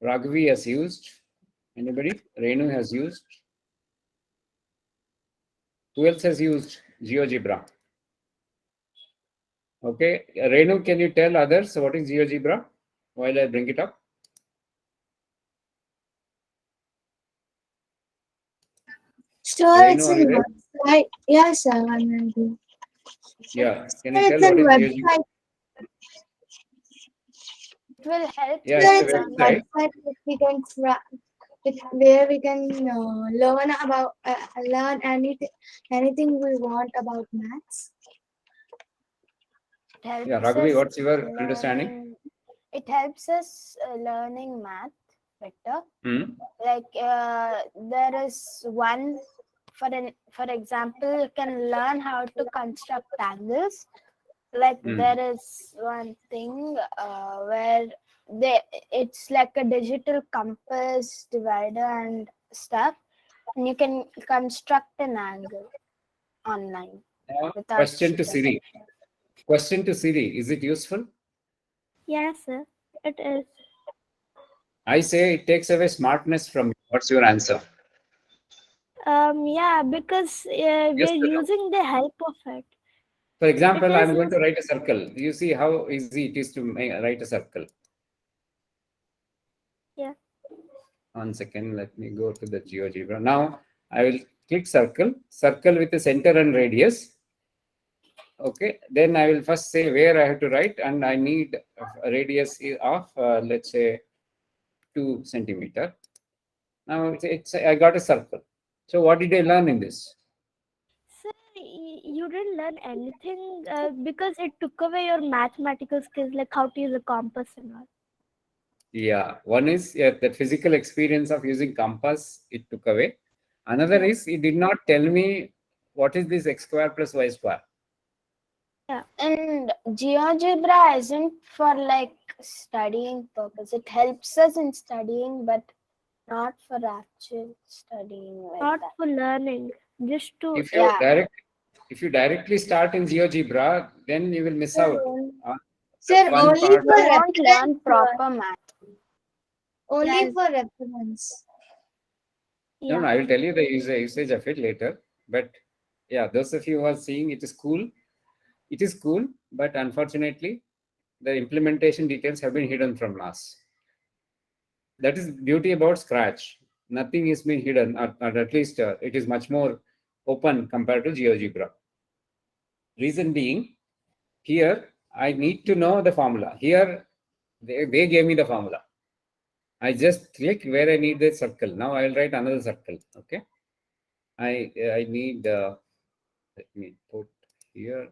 Raghavi has used. Anybody? Renu has used. Who else has used GeoGebra? Okay. Renu, can you tell others what is GeoGebra while I bring it up? Sure, Renu, it's are you in there? website. Yes, sir. I will do. Yeah. Can you It's tell what in is GeoGebra? website. It will help Yeah, Sir, it's a it's in website. website that we can where we can learn about learn anything we want about maths. It helps Yeah, Raghavi, us what's your understanding? It helps us learning math better. Hmm. Like there is one, for example, you can learn how to construct angles. Like there is one thing where it's like a digital compass divider and stuff, and you can construct an angle online Now, without question to Siri. Question to Siri. Is it useful? Yes, sir. It is. I say it takes away smartness from you. What's your answer? Yeah, because Yes we're or no? using the help of it. For example, It I'm is going to write a circle. You see how easy it is to write a circle. Yeah. 1 second. Let me go to the GeoGebra. Now I will click circle with the center and radius. Okay. Then I will first say where I have to write, and I need a radius of let's say 2 centimeter. Now I got a circle. So what did I learn in this? So you didn't learn anything because it took away your mathematical skills, like how to use a compass and all. Yeah, one is the physical experience of using compass, it took away. Another is it did not tell me what is this x square plus y square. And GeoGebra isn't for like studying purpose. It helps us in studying, but not for actual studying like Not that. for learning, just to. If you if you directly start in GeoGebra, then you will miss Sir, out on Sir, the fun only part. for We won't learn reference. proper math. Only Yes. for reference. No, Yeah. I will tell you the usage of it later. But yeah, those of you who are seeing it is cool. It is cool, but unfortunately, the implementation details have been hidden from us. That is beauty about Scratch. Nothing is being hidden, or at least it is much more open compared to GeoGebra. Reason being, here I need to know the formula. Here they gave me the formula. I just click where I need the circle. Now I will write another circle. Okay. I need let me put here.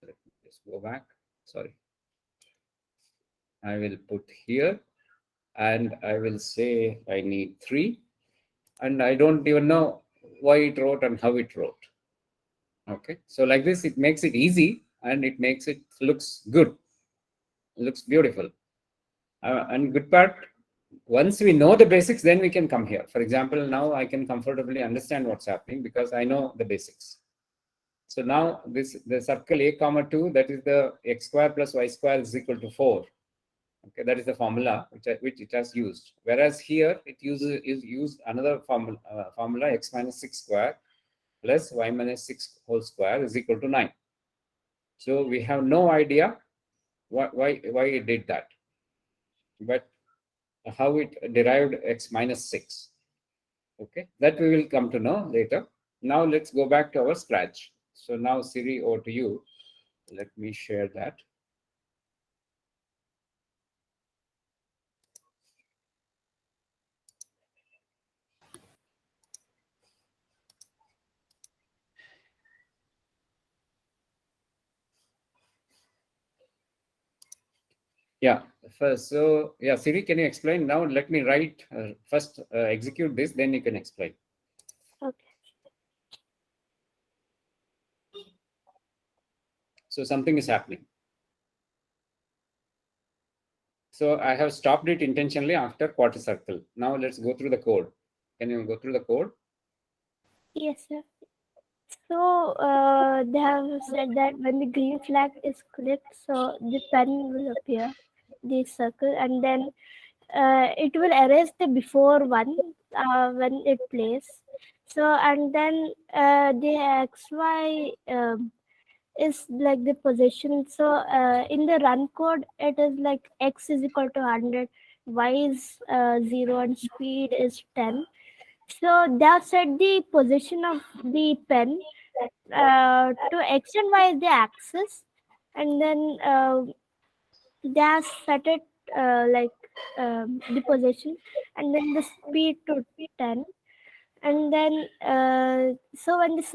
Let me just go back. Sorry. I will put here, and I will say I need 3, and I don't even know why it wrote and how it wrote. Okay. So like this, it makes it easy and it makes it looks good. It looks beautiful. And good part, once we know the basics, then we can come here. For example, now I can comfortably understand what's happening because I know the basics. So now the circle a comma 2, that is the x square plus y square is equal to 4. Okay, that is the formula which it has used. Whereas here it used another formula x minus 6 square plus y minus 6 whole square is equal to 9. So we have no idea why it did that, but how it derived x minus 6. Okay, that we will come to know later. Now let's go back to our Scratch. So now Siri, over to you. Let me share that. Yeah, first, so yeah, Siri, can you explain now? Let me write first, execute this, then you can explain. Okay. So something is happening. So I have stopped it intentionally after quarter circle. Now let's go through the code. Can you go through the code? Yes, sir. So they have said that when the green flag is clicked, so the pen will appear, the circle, and then it will erase the before one when it plays. So and then the XY is like the position. So in the run code, it is like x is equal to 100, y is 0, and speed is 10. So they have set the position of the pen to x and y is the axis, and then they have set it like the position, and then the speed to 10, and then so when this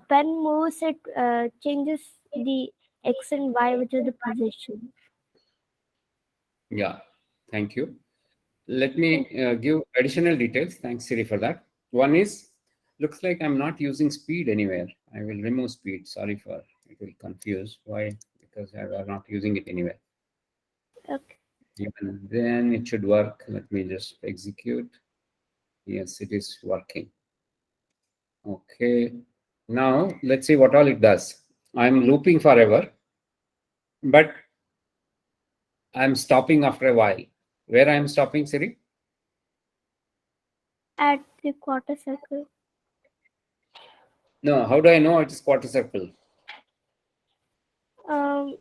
pen moves, it changes the x and y, which is the position. Yeah, thank you. Let me give additional details. Thanks, Siri, for that. One is, looks like I'm not using speed anywhere. I will remove speed. Sorry for it will confuse. Why? Because I was not using it anywhere. Okay. Even then it should work. Let me just execute. Yes, it is working. Okay. Now let's see what all it does. I'm looping forever, but I'm stopping after a while. Where I'm stopping, Siri? At the quarter circle. No, how do I know it is quarter circle?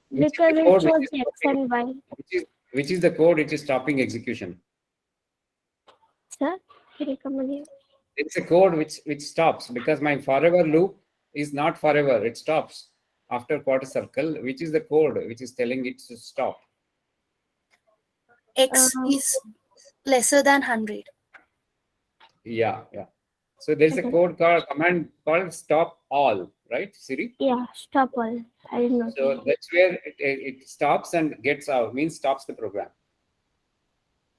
Which is Because the it code shows which is the x stopping, and y. which is the code which is stopping execution? Sir, can you come again? It's a code which stops because my forever loop is not forever. It stops after quarter circle. Which is the code which is telling it to stop? X is lesser than 100. Yeah, yeah. So there's a Okay. code called command called stop all, right, Siri? Yeah, stop all. I didn't know. So that's where it stops and gets out, means stops the program.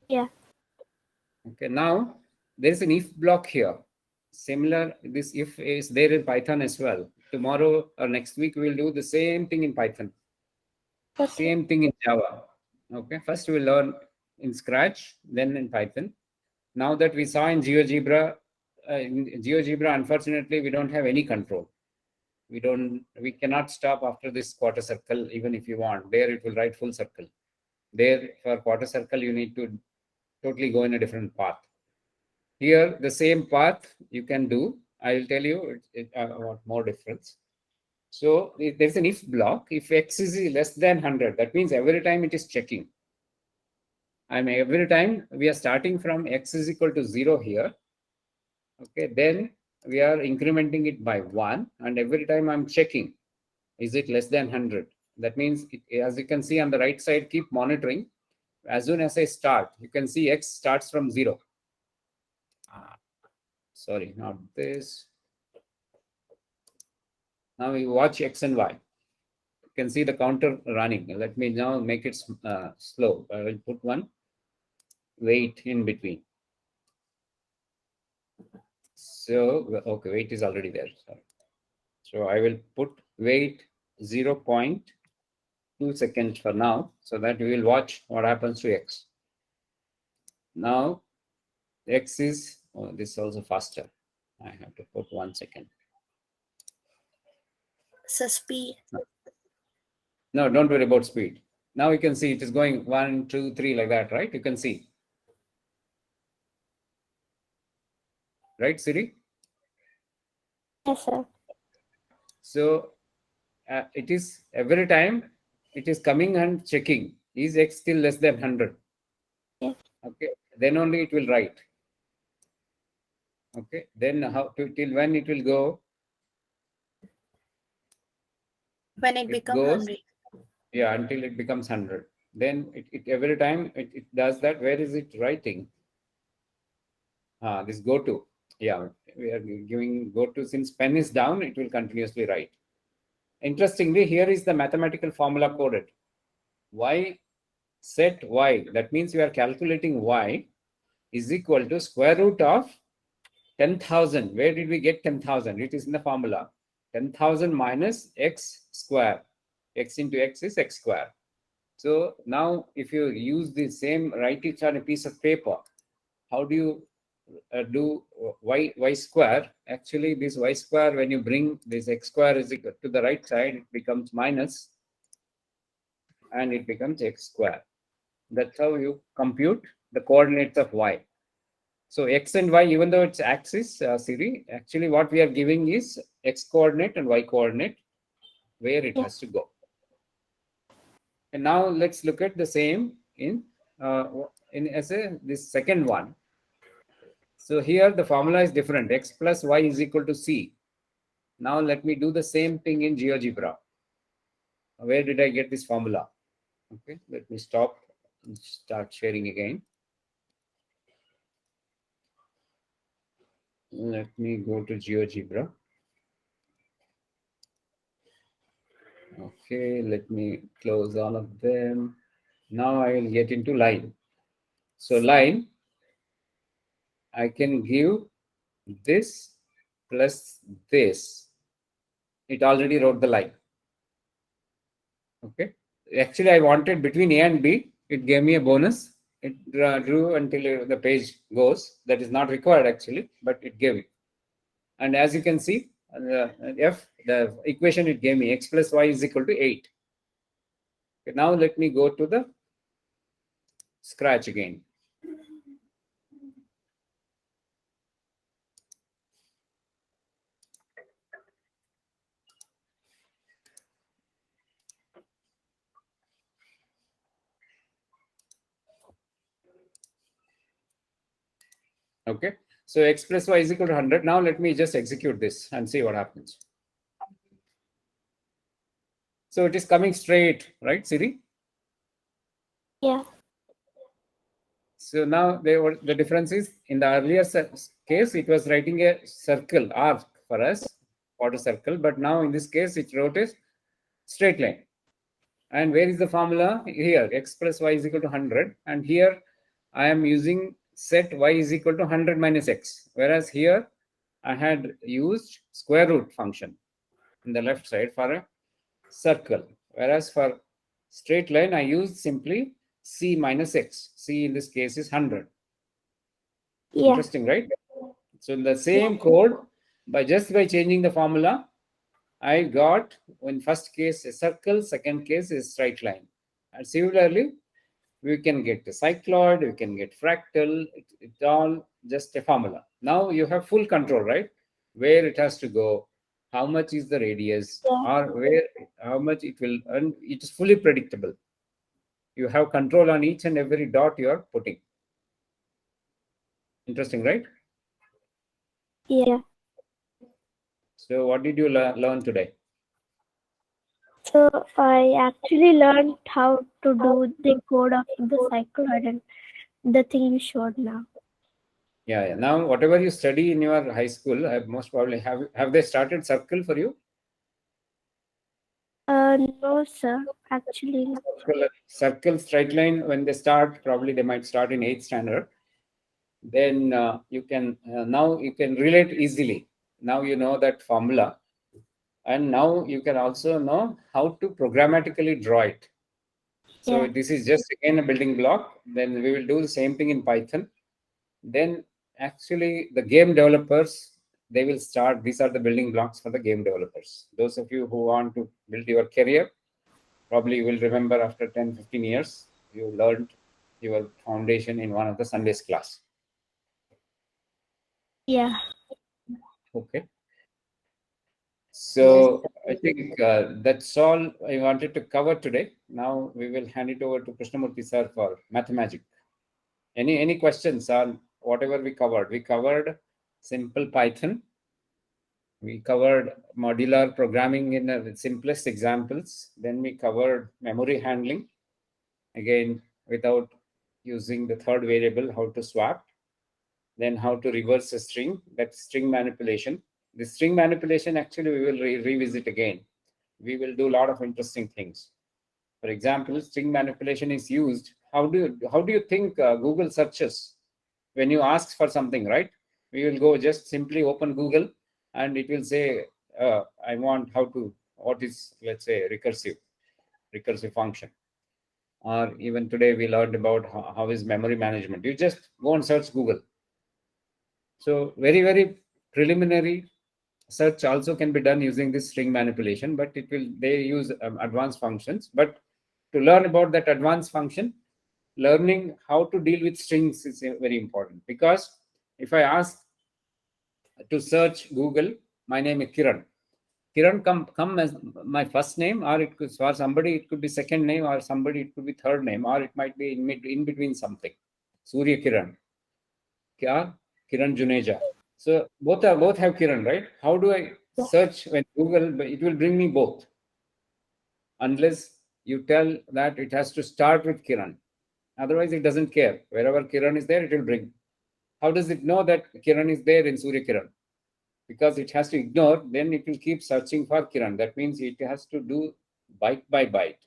Yeah. Okay, now there's an if block here. Similar, this if is there in Python as well. Tomorrow or next week, we'll do the same thing in Python. Okay. Same thing in Java. Okay, first we'll learn in Scratch, then in Python. Now that we saw in GeoGebra, unfortunately, we don't have any control. We cannot stop after this quarter circle, even if you want. There it will write full circle. There for quarter circle, you need to totally go in a different path. Here, the same path you can do. I will tell you what more difference. So there's an if block. If x is less than 100, that means every time it is checking. And every time we are starting from x is equal to 0 here. Okay, then we are incrementing it by 1. And every time I'm checking, is it less than 100? That means, as you can see on the right side, keep monitoring. As soon as I start, you can see x starts from 0. Sorry, not this. Now we watch x and y. You can see the counter running. Let me now make it slow. I will put one wait in between. So, okay, wait is already there. Sorry. So I will put wait 0.2 seconds for now, so that we will watch what happens to x. Now, x is, this is also faster. I have to put 1 second. So speed. No, don't worry about speed. Now you can see it is going 1, 2, 3 like that, right? You can see. Right, Siri? Yes, sir. So it is every time it is coming and checking. Is x still less than 100? Yes. Okay, then only it will write. Okay, then till when it will go? When it becomes goes, 100. Yeah, until it becomes 100. Then it every time it does that. Where is it writing? This go to. Yeah, we are giving go to. Since pen is down, it will continuously write. Interestingly, here is the mathematical formula coded. Y set y. That means we are calculating y is equal to square root of 10,000. Where did we get 10,000? It is in the formula. 10,000 minus x square. X into x is x square. So now if you use the same, write it on a piece of paper, how do you do y square? Actually, this y square, when you bring this x square is equal to the right side, it becomes minus and it becomes x square. That's how you compute the coordinates of y. So x and y, even though it's axis, Siri, actually what we are giving is x coordinate and y coordinate where it has to go. And now let's look at the same in this second one. So here the formula is different. X plus y is equal to c. Now let me do the same thing in GeoGebra. Where did I get this formula? Okay, let me stop and start sharing again. Let me go to GeoGebra. Okay, let me close all of them. Now I will get into line. So line, I can give this plus this. It already wrote the line. Okay. Actually, I wanted between A and B. It gave me a bonus. It drew until the page goes. That is not required actually, but it gave it. And as you can see, the equation it gave me, x plus y is equal to 8. Okay, now let me go to the Scratch again. Okay, so x plus y is equal to 100. Now let me just execute this and see what happens. So it is coming straight, right, Siri? Yeah. So now the difference is, in the earlier case, it was writing a circle, arc for us, quarter circle. But now in this case, it wrote a straight line. And where is the formula? Here, x plus y is equal to 100. And here, I am using set y is equal to 100 minus x. Whereas here, I had used square root function in the left side for a circle. Whereas for straight line, I used simply c minus x. C in this case is 100. Yeah. Interesting, right? So in the same code, by changing the formula, I got in first case a circle, second case is straight line. And similarly, we can get a cycloid, we can get fractal, it's all just a formula. Now you have full control, right? Where it has to go, how much is the radius, or how much it will, and it is fully predictable. You have control on each and every dot you are putting. Interesting, right? Yeah. So what did you learn today? So I actually learned how to do the code of the cycloid and the thing you showed now. Yeah. Now, whatever you study in your high school, most probably have they started circle for you? No, sir. Actually, no. Circle, straight line, when they start, probably they might start in 8th standard. Then you can now you can relate easily. Now you know that formula, and now you can also know how to programmatically draw it. So Yeah. this is just again a building block. Then we will do the same thing in Python. Then actually the game developers, they will start, these are the building blocks for the game developers. Those of you who want to build your career, probably you will remember after 10-15 years you learned your foundation in one of the Sundays class. Yeah. Okay, so I think that's all I wanted to cover today. Now we will hand it over to Krishnamurthy sir for mathemagic. Any questions on whatever we covered? We covered simple Python. We covered modular programming in the simplest examples. Then we covered memory handling, again, without using the third variable, how to swap. Then how to reverse a string, that string manipulation. The string manipulation, actually, we will revisit again. We will do a lot of interesting things. For example, string manipulation is used. How do you think Google searches when you ask for something, right? We will go just simply open Google and it will say, I want what is, let's say, recursive function. Or even today we learned about how is memory management. You just go and search Google. So very, very preliminary search also can be done using this string manipulation, but they use advanced functions. But to learn about that advanced function, learning how to deal with strings is very important, because if I ask to search Google, my name is Kiran. Kiran come as my first name, or it could, for somebody it could be second name, or somebody it could be third name, or it might be in between something. Surya Kiran, Kiran Juneja. So both have Kiran, right? How do I search when Google? It will bring me both, unless you tell that it has to start with Kiran. Otherwise, it doesn't care. Wherever Kiran is there, it will bring. How does it know that Kiran is there in Surya Kiran? Because it has to ignore, then it will keep searching for Kiran. That means it has to do byte by byte.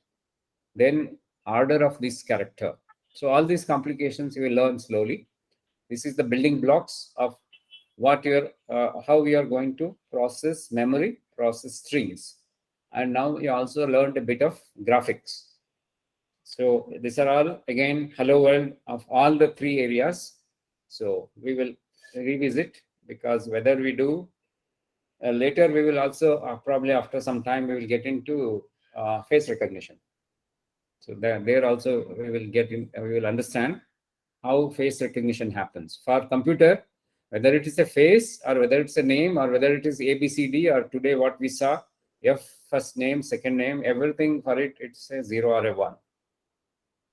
Then order of this character. So all these complications you will learn slowly. This is the building blocks of how we are going to process memory, process strings. And now you also learned a bit of graphics. So these are all, again, hello world of all the three areas. So we will revisit, because whether we do later, we will also probably after some time we will get into face recognition. So there also we will understand how face recognition happens for computer, whether it is a face or whether it's a name or whether it is ABCD, or today what we saw, F first name, second name, everything for it's a 0 or a 1.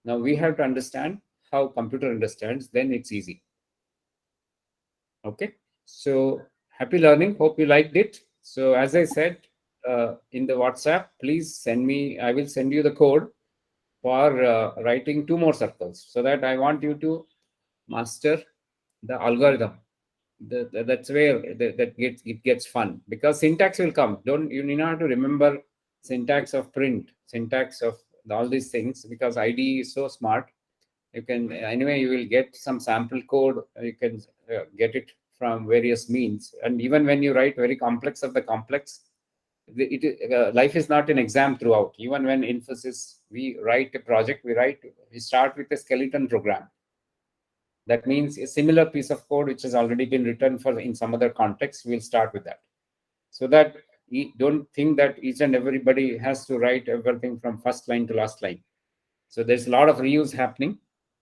Now we have to understand how computer understands, then it's easy. Okay, so happy learning. Hope you liked it. So as I said in the WhatsApp, please send me, I will send you the code for writing 2 more circles, so that I want you to master the algorithm. That's where it gets fun, because syntax will come. You need not to remember syntax of print, syntax of all these things, because IDE is so smart. You can, anyway, you will get some sample code. You can get it from various means. And even when you write very complex of the complex, life is not an exam throughout. Even when Infosys, we write a project, we start with a skeleton program. That means a similar piece of code which has already been written for in some other context, we'll start with that. So that you don't think that each and everybody has to write everything from first line to last line. So there's a lot of reuse happening.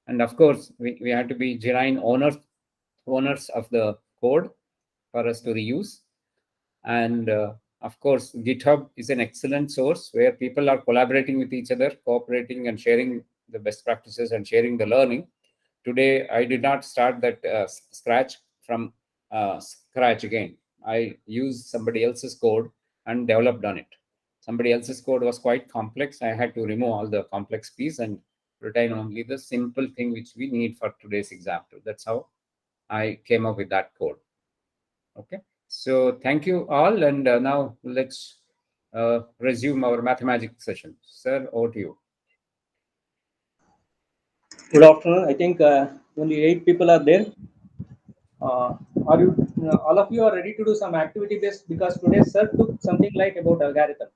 And of course, we have to be genuine owners of the code for us to reuse. And of course, GitHub is an excellent source where people are collaborating with each other, cooperating and sharing the best practices and sharing the learning. Today, I did not start that from scratch again. I used somebody else's code and developed on it. Somebody else's code was quite complex. I had to remove all the complex piece and retain only the simple thing which we need for today's example. That's how I came up with that code. Okay. So thank you all. And now let's resume our mathematics session. Sir, over to you. Good afternoon. I think only 8 people are there. Are you all of you are ready to do some activity based? Because today sir took something like about algorithm.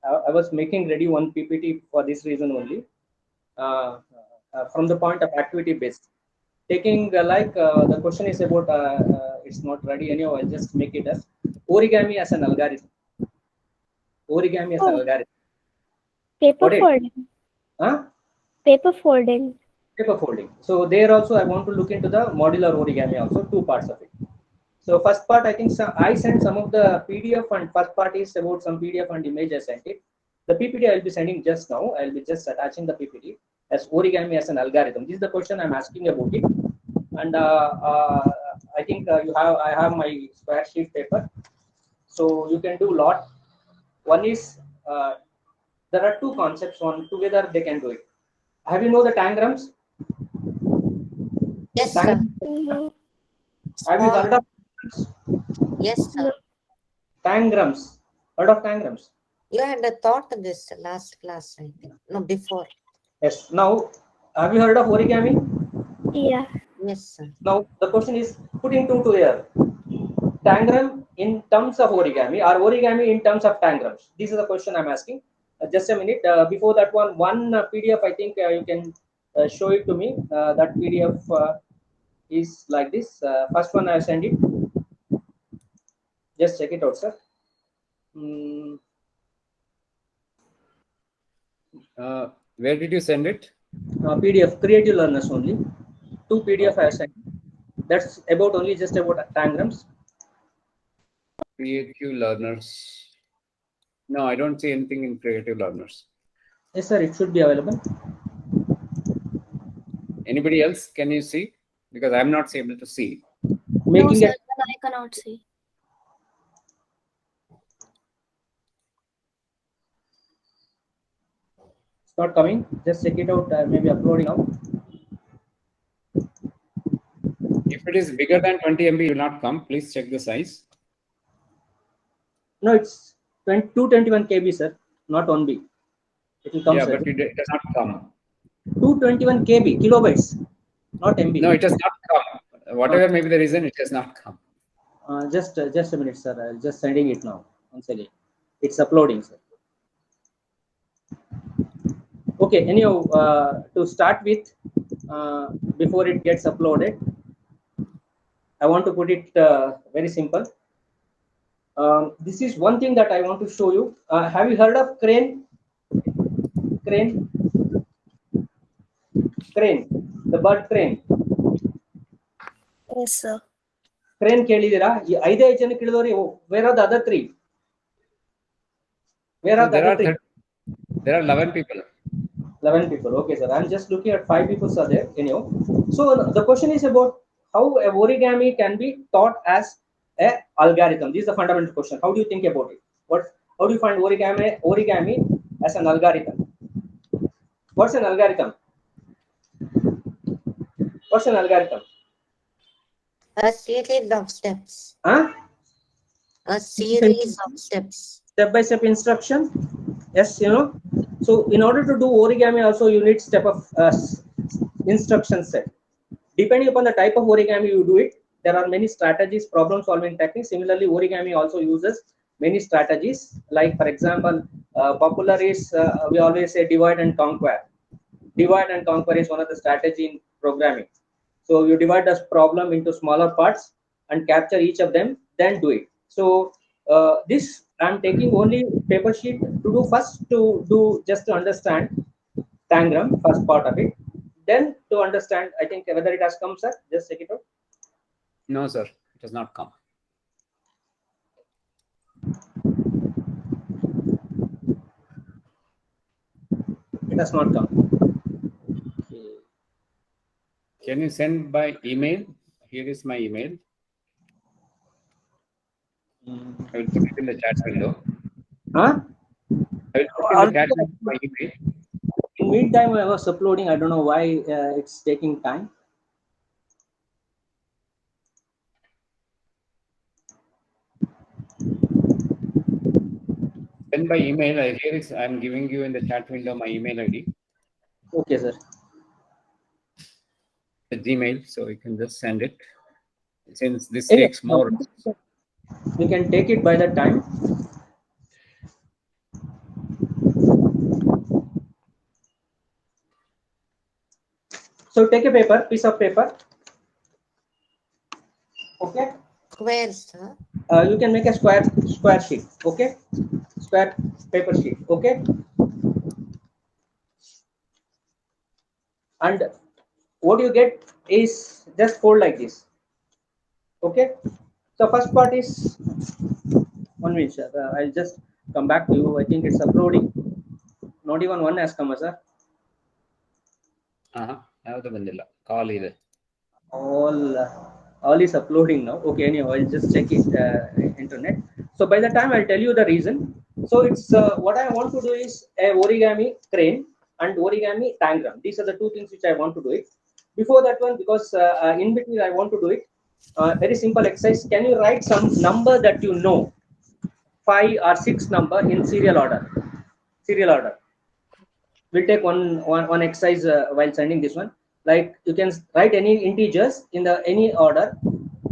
I was making ready one PPT for this reason only. From the point of activity based, taking the question is about it's not ready anyhow. I'll just make it as origami as an algorithm. Origami as an algorithm. Paper Got it? folding. Huh? Paper folding. Paper folding. So there also I want to look into the modular origami also, 2 parts of it. So first part, I think I sent some of the PDF, and first part is about some PDF and image I sent it. The PPT I will be sending just now. I will be just attaching the PPT as origami as an algorithm. This is the question I'm asking about it. And I think I have my square sheet paper. So you can do a lot. One is there are 2 concepts. One together they can do it. Have you know the tangrams? Yes, sir. Have you heard of Yes, sir. tangrams? Heard of tangrams? You had taught this last class, I think. No, before. Yes. Now, have you heard of origami? Yeah. Yes, sir. Now, the question is putting 2 together. Tangram in terms of origami or origami in terms of tangrams? This is the question I'm asking. Just a minute. Before that one PDF, I think you can show it to me. That PDF is like this. First one I send it. Just check it out, sir. Where did you send it? PDF, creative learners only. 2 PDF I sent. That's about only just about tangrams. Creative learners. No, I don't see anything in creative learners. Yes, sir, it should be available. Anybody else? Can you see? Because I'm not able to see. No, sir, I cannot see. It's not coming. Just check it out. Maybe uploading now. If it is bigger than 20 MB, it will not come. Please check the size. No, it's 221 KB, sir, not 1B. It will come. Yeah, sir. but it does not come. 221 KB, kilobytes, not MB. No, it has not come. Whatever may be the reason, it has not come. Just a minute, sir. I'll just sending it now. Once again, it's uploading, sir. Okay. Anyhow, to start with, before it gets uploaded, I want to put it very simple. This is one thing that I want to show you. Have you heard of crane? Crane, the bird crane. Yes, sir. Crane ಕೇಳಿದಿರಾ? 5 ಜನ ಕೇಳಿದವರು. Where are the other 3? Where are the other 3? There are 11 people. 11 people. Okay, sir. I'm just looking at 5 people are there. Anyhow, so the question is about how a origami can be taught as a algorithm. This is the fundamental question. How do you think about it? How do you find origami as an algorithm? What's an algorithm? What's an algorithm? A series of steps. Huh? A series of steps. Step-by-step instruction. Yes, you know. So in order to do origami also you need step of instruction set. Depending upon the type of origami you do it, there are many strategies, problem solving techniques. Similarly, origami also uses many strategies. Like for example, popular is we always say divide and conquer. Divide and conquer is one of the strategy in programming. So you divide the problem into smaller parts and capture each of them, then do it. So this I'm taking only paper sheet to do first, to do just to understand tangram, first part of it. Then to understand, I think whether it has come, sir. Just check it out. No, sir, it has not come. It has not come. Okay. Can you send by email? Here is my email. I will put it in the chat window. Huh? I will put in the chat window my email. In meantime, I was uploading. I don't know why it's taking time. Send by email. Here is, I'm giving you in the chat window my email ID, Okay, sir. the Gmail, so you can just send it. Since this Yeah, takes more. we can take it by the time. So take a paper, piece of paper. Okay. Squares, sir. You can make a square sheet. Okay. Square paper sheet. Okay. And what you get is just fold like this. Okay. So first part is 1 minute, sir. I'll just come back to you. I think it's uploading. Not even one has come, sir. ಯಾವುದು ಬಂದಿಲ್ಲ ಕಾಲ್ ಇದೆ. All is uploading now. Okay, anyhow, I'll just check it internet. So by the time I'll tell you the reason. So it's what I want to do is a origami crane and origami tangram. These are the two things which I want to do it. Before that one, because in between I want to do it. Very simple exercise. Can you write some number that you know, 5 or 6 number in serial order? Serial order. We'll take one exercise while sending this one. Like you can write any integers in the any order,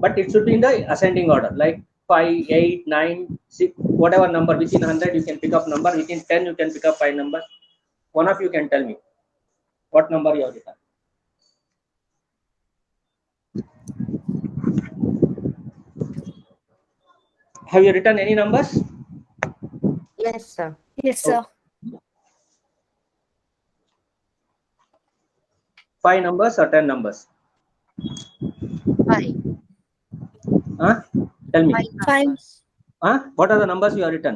but it should be in the ascending order, like 5, 8, 9, 6, whatever number. Within 100 you can pick up number, within 10 you can pick up 5 numbers. One of you can tell me what number you have written. Have you written any numbers? Yes, sir. Yes, sir. 5 numbers or 10 numbers? 5. Huh? Tell me. 5. Huh? What are the numbers you have written?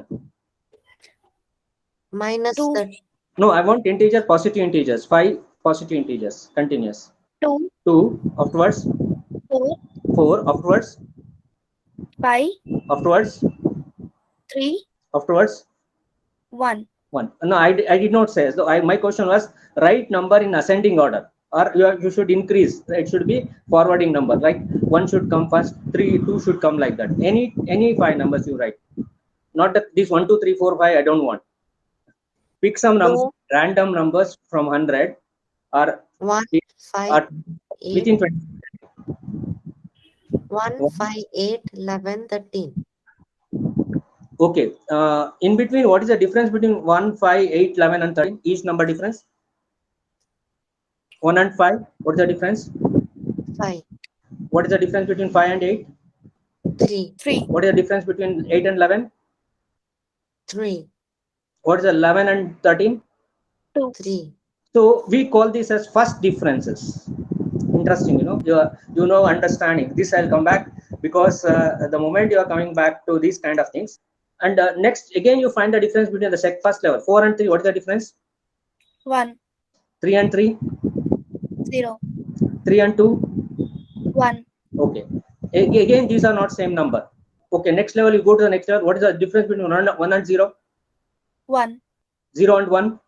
Minus 2. the No, I want integer, positive integers. 5 positive integers, continuous. 2. 2 afterwards. 4. 4 afterwards. 5. Afterwards. 3. Afterwards. 1. 1. No, I did not say. So my question was write number in ascending order, or you should increase. It should be forwarding number. Like 1 should come first, 3, 2 should come, like that. Any 5 numbers you write. Not that this 1, 2, 3, 4, 5. I don't want. Pick some numbers, random numbers from 100, or 1, 5, or 8, within 20. 1, 5, 8, 11, 13. Okay. In between, what is the difference between 1, 5, 8, 11, and 13? Each number difference. 1 and 5. What is the difference? 5. What is the difference between 5 and 8? 3. 3. What is the difference between 8 and 11? 3. What is 11 and 13? 2. 3. So we call this as first differences. Interesting, you know understanding. This I'll come back, because the moment you are coming back to these kind of things. And next, again, you find the difference between the first level. 4 and 3, what is the difference? 1. 3 and 3? 0. 3 and 2? 1. Okay. Again, these are not same number. Okay, next level, you go to the next level. What is the difference between 1 and 0? 1. 0 and 1?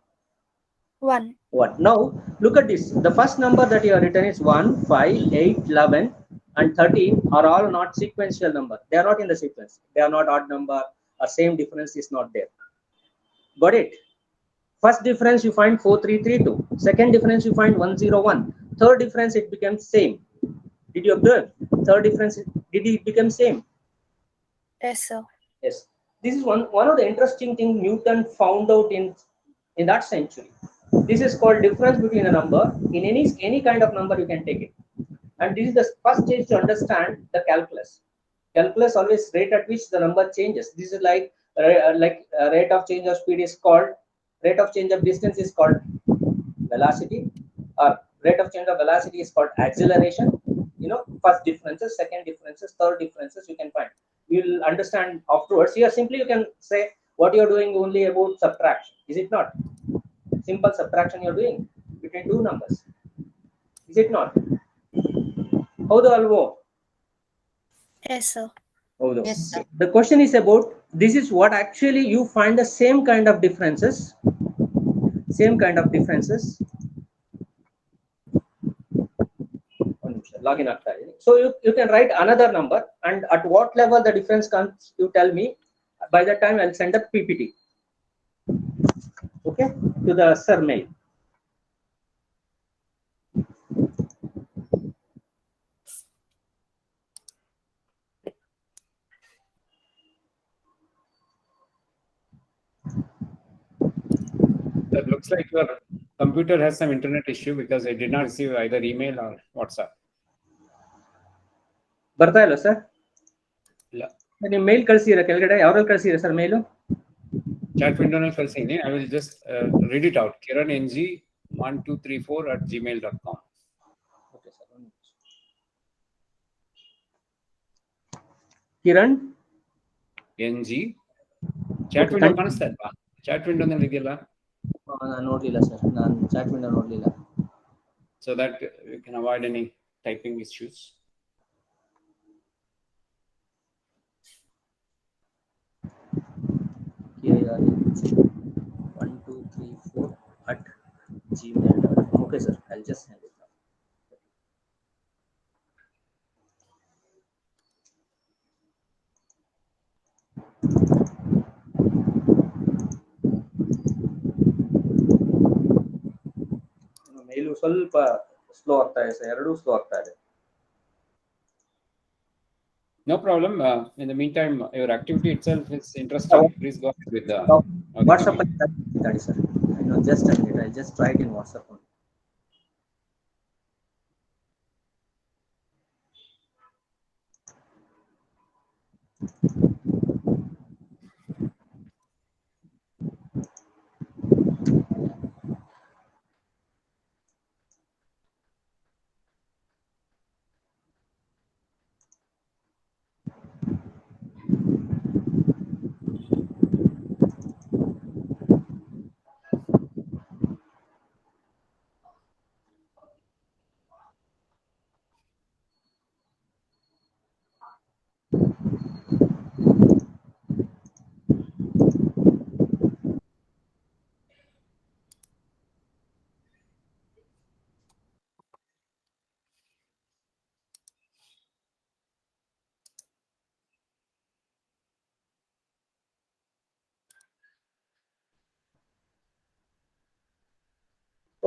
1. 1. Now, look at this. The first number that you have written is 1, 5, 8, 11, and 13 are all not sequential number. They are not in the sequence. They are not odd number, or same difference is not there. Got it? First difference you find 4332. Second difference you find 101. Third difference it becomes same. Did you observe? Third difference, did it become same? Yes, sir. Yes. This is one of the interesting things Newton found out in that century. This is called difference between a number. In any kind of number you can take it. And this is the first stage to understand the calculus. Calculus always rate at which the number changes. This is like rate of change of speed is called, rate of change of distance is called velocity, or rate of change of velocity is called acceleration. You know, first differences, second differences, third differences you can find. You'll understand afterwards. Here simply you can say what you're doing only about subtraction. Is it not? Simple subtraction you're doing between two numbers. Is it not? ಹೌದು ಅಲ್ವೋ? Yes, sir. ಹೌದು. Yes, sir. The question is about, this is what actually you find the same kind of differences. Login ಆಗ್ತಾ ಇದೆ. So you can write another number, and at what level the difference comes, you tell me. By that time I'll send a PPT. Okay, to the sir mail. It looks like your computer has some internet issue because I did not receive either email or WhatsApp. ಬರ್ತಾ ಇಲ್ಲ sir? ಇಲ್ಲ. ನೀವು ಮೇಲ್ ಕಳಿಸಿರ ಕೆಳಗಡೆ ಯಾವ್ದ್ರಲ್ಲಿ ಕಳಿಸಿರ sir ಮೇಲು? Chat window ನಲ್ಲಿ ಕಳಿಸಿನಿ. I will just read it out. kiranng1234@gmail.com. Okay sir. Kiran NG chat window ಕಾಣಿಸ್ತಾ ಇಲ್ವಾ? Chat window ನಲ್ಲಿ ಇದೆಯಲ್ಲ? ನಾನು ನೋಡ್ಲಿಲ್ಲ ಸರ್, ನಾನು ಚಾಟ್ ವಿಂಡೋ ನೋಡ್ಲಿಲ್ಲ. So that you can avoid any typing issues. kiranng1234@gmail.com. Okay sir, I'll just send it now. ಮೇಲು ಸ್ವಲ್ಪ ಸ್ಲೋ ಆಗ್ತಾ ಇದೆ ಸರ್, ಎರಡೂ ಸ್ಲೋ ಆಗ್ತಾ ಇದೆ. No problem. In the meantime, your activity itself is interesting. Please go ahead with the WhatsApp ಅಲ್ಲಿ sir. I know, just a minute. I'll just try it in WhatsApp only.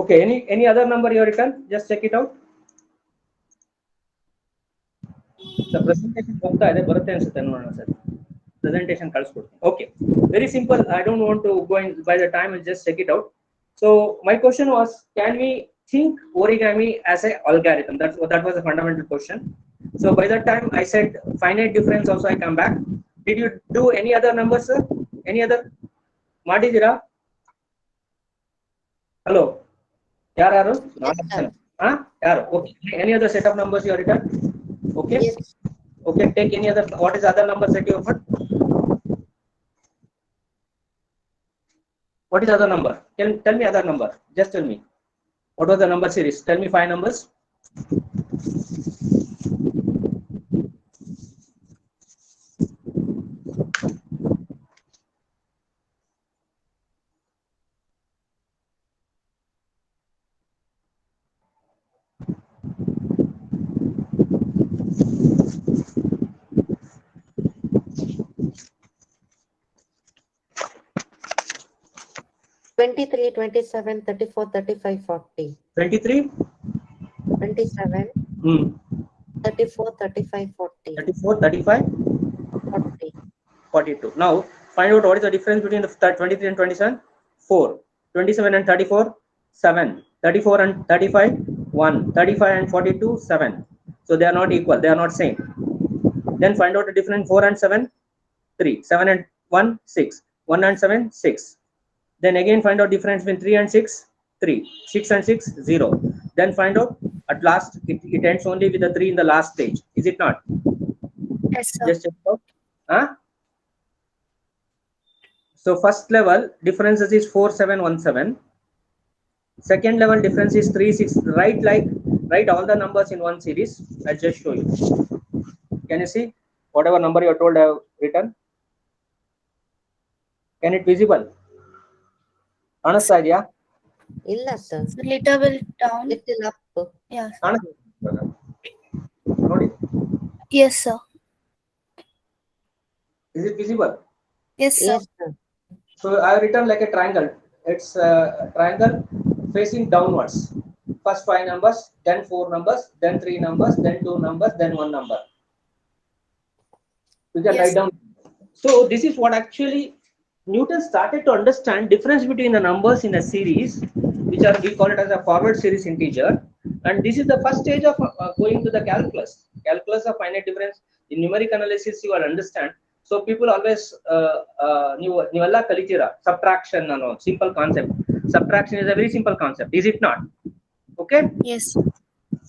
Okay, any other number you written? Just check it out. The presentation ಹೋಗ್ತಾ ಇದೆ, ಬರುತ್ತೆ ಅನ್ಸುತ್ತೆ, ನೋಡೋಣ sir. Presentation ಕಳಿಸ್ಕೊಡ್ತೀನಿ. Okay, very simple. I don't want to go in by the time. I'll just check it out. So my question was, can we think origami as a algorithm? That was a fundamental question. So by that time I said finite difference also I come back. Did you do any other numbers, sir? Any other? ಮಾಡಿದ್ದೀರಾ? Hello. ಯಾರು? ಯಾರು? Okay. Any other set of numbers you have written? Okay. Yes. Okay. Take any other. What is other numbers that you have put? What is other number? Tell me other number. Just tell me. What was the number series? Tell me 5 numbers. Twenty-three, 27, 34, 35, 40. 23. 27, 34, 35, 40. 34, 35, 40. 42. Now Find out what is the difference between the 23 and 27. 4. 27 and 34. 7. 34 and 35. 1. 35 and 42. 7. So they are not equal. They are not same. Then find out the difference. 4 and 7. 3. 7 and 1. 6. 1 and 7. 6. Then again find out difference between 3 and 6. 3. 6 and 6. 0. Then find out at last it ends only with the 3 in the last stage. Is it not? Yes, sir. Just check it out. Huh? So first level differences is 4717. Second level difference is 36. Write all the numbers in one series. I'll just show you. Can you see whatever number you are told I have written? Can it visible? Anastasia? Illa, sir. So little bit down. Little up. Yeah. Anastasia. Nodi. Yes, sir. Is it visible? Yes, sir. Yes, sir. So I have written like a triangle. It's a triangle facing downwards. First 5 numbers, then 4 numbers, then 3 numbers, then 2 numbers, then 1 number. You can Yes. write down. So this is what actually Newton started to understand difference between the numbers in a series, which are we call it as a forward series integer. And this is the first stage of going to the calculus. Calculus of finite difference in numeric analysis you will understand. So people always nivella kalitira subtraction simple concept. Subtraction is a very simple concept, is it not? Okay. Yes.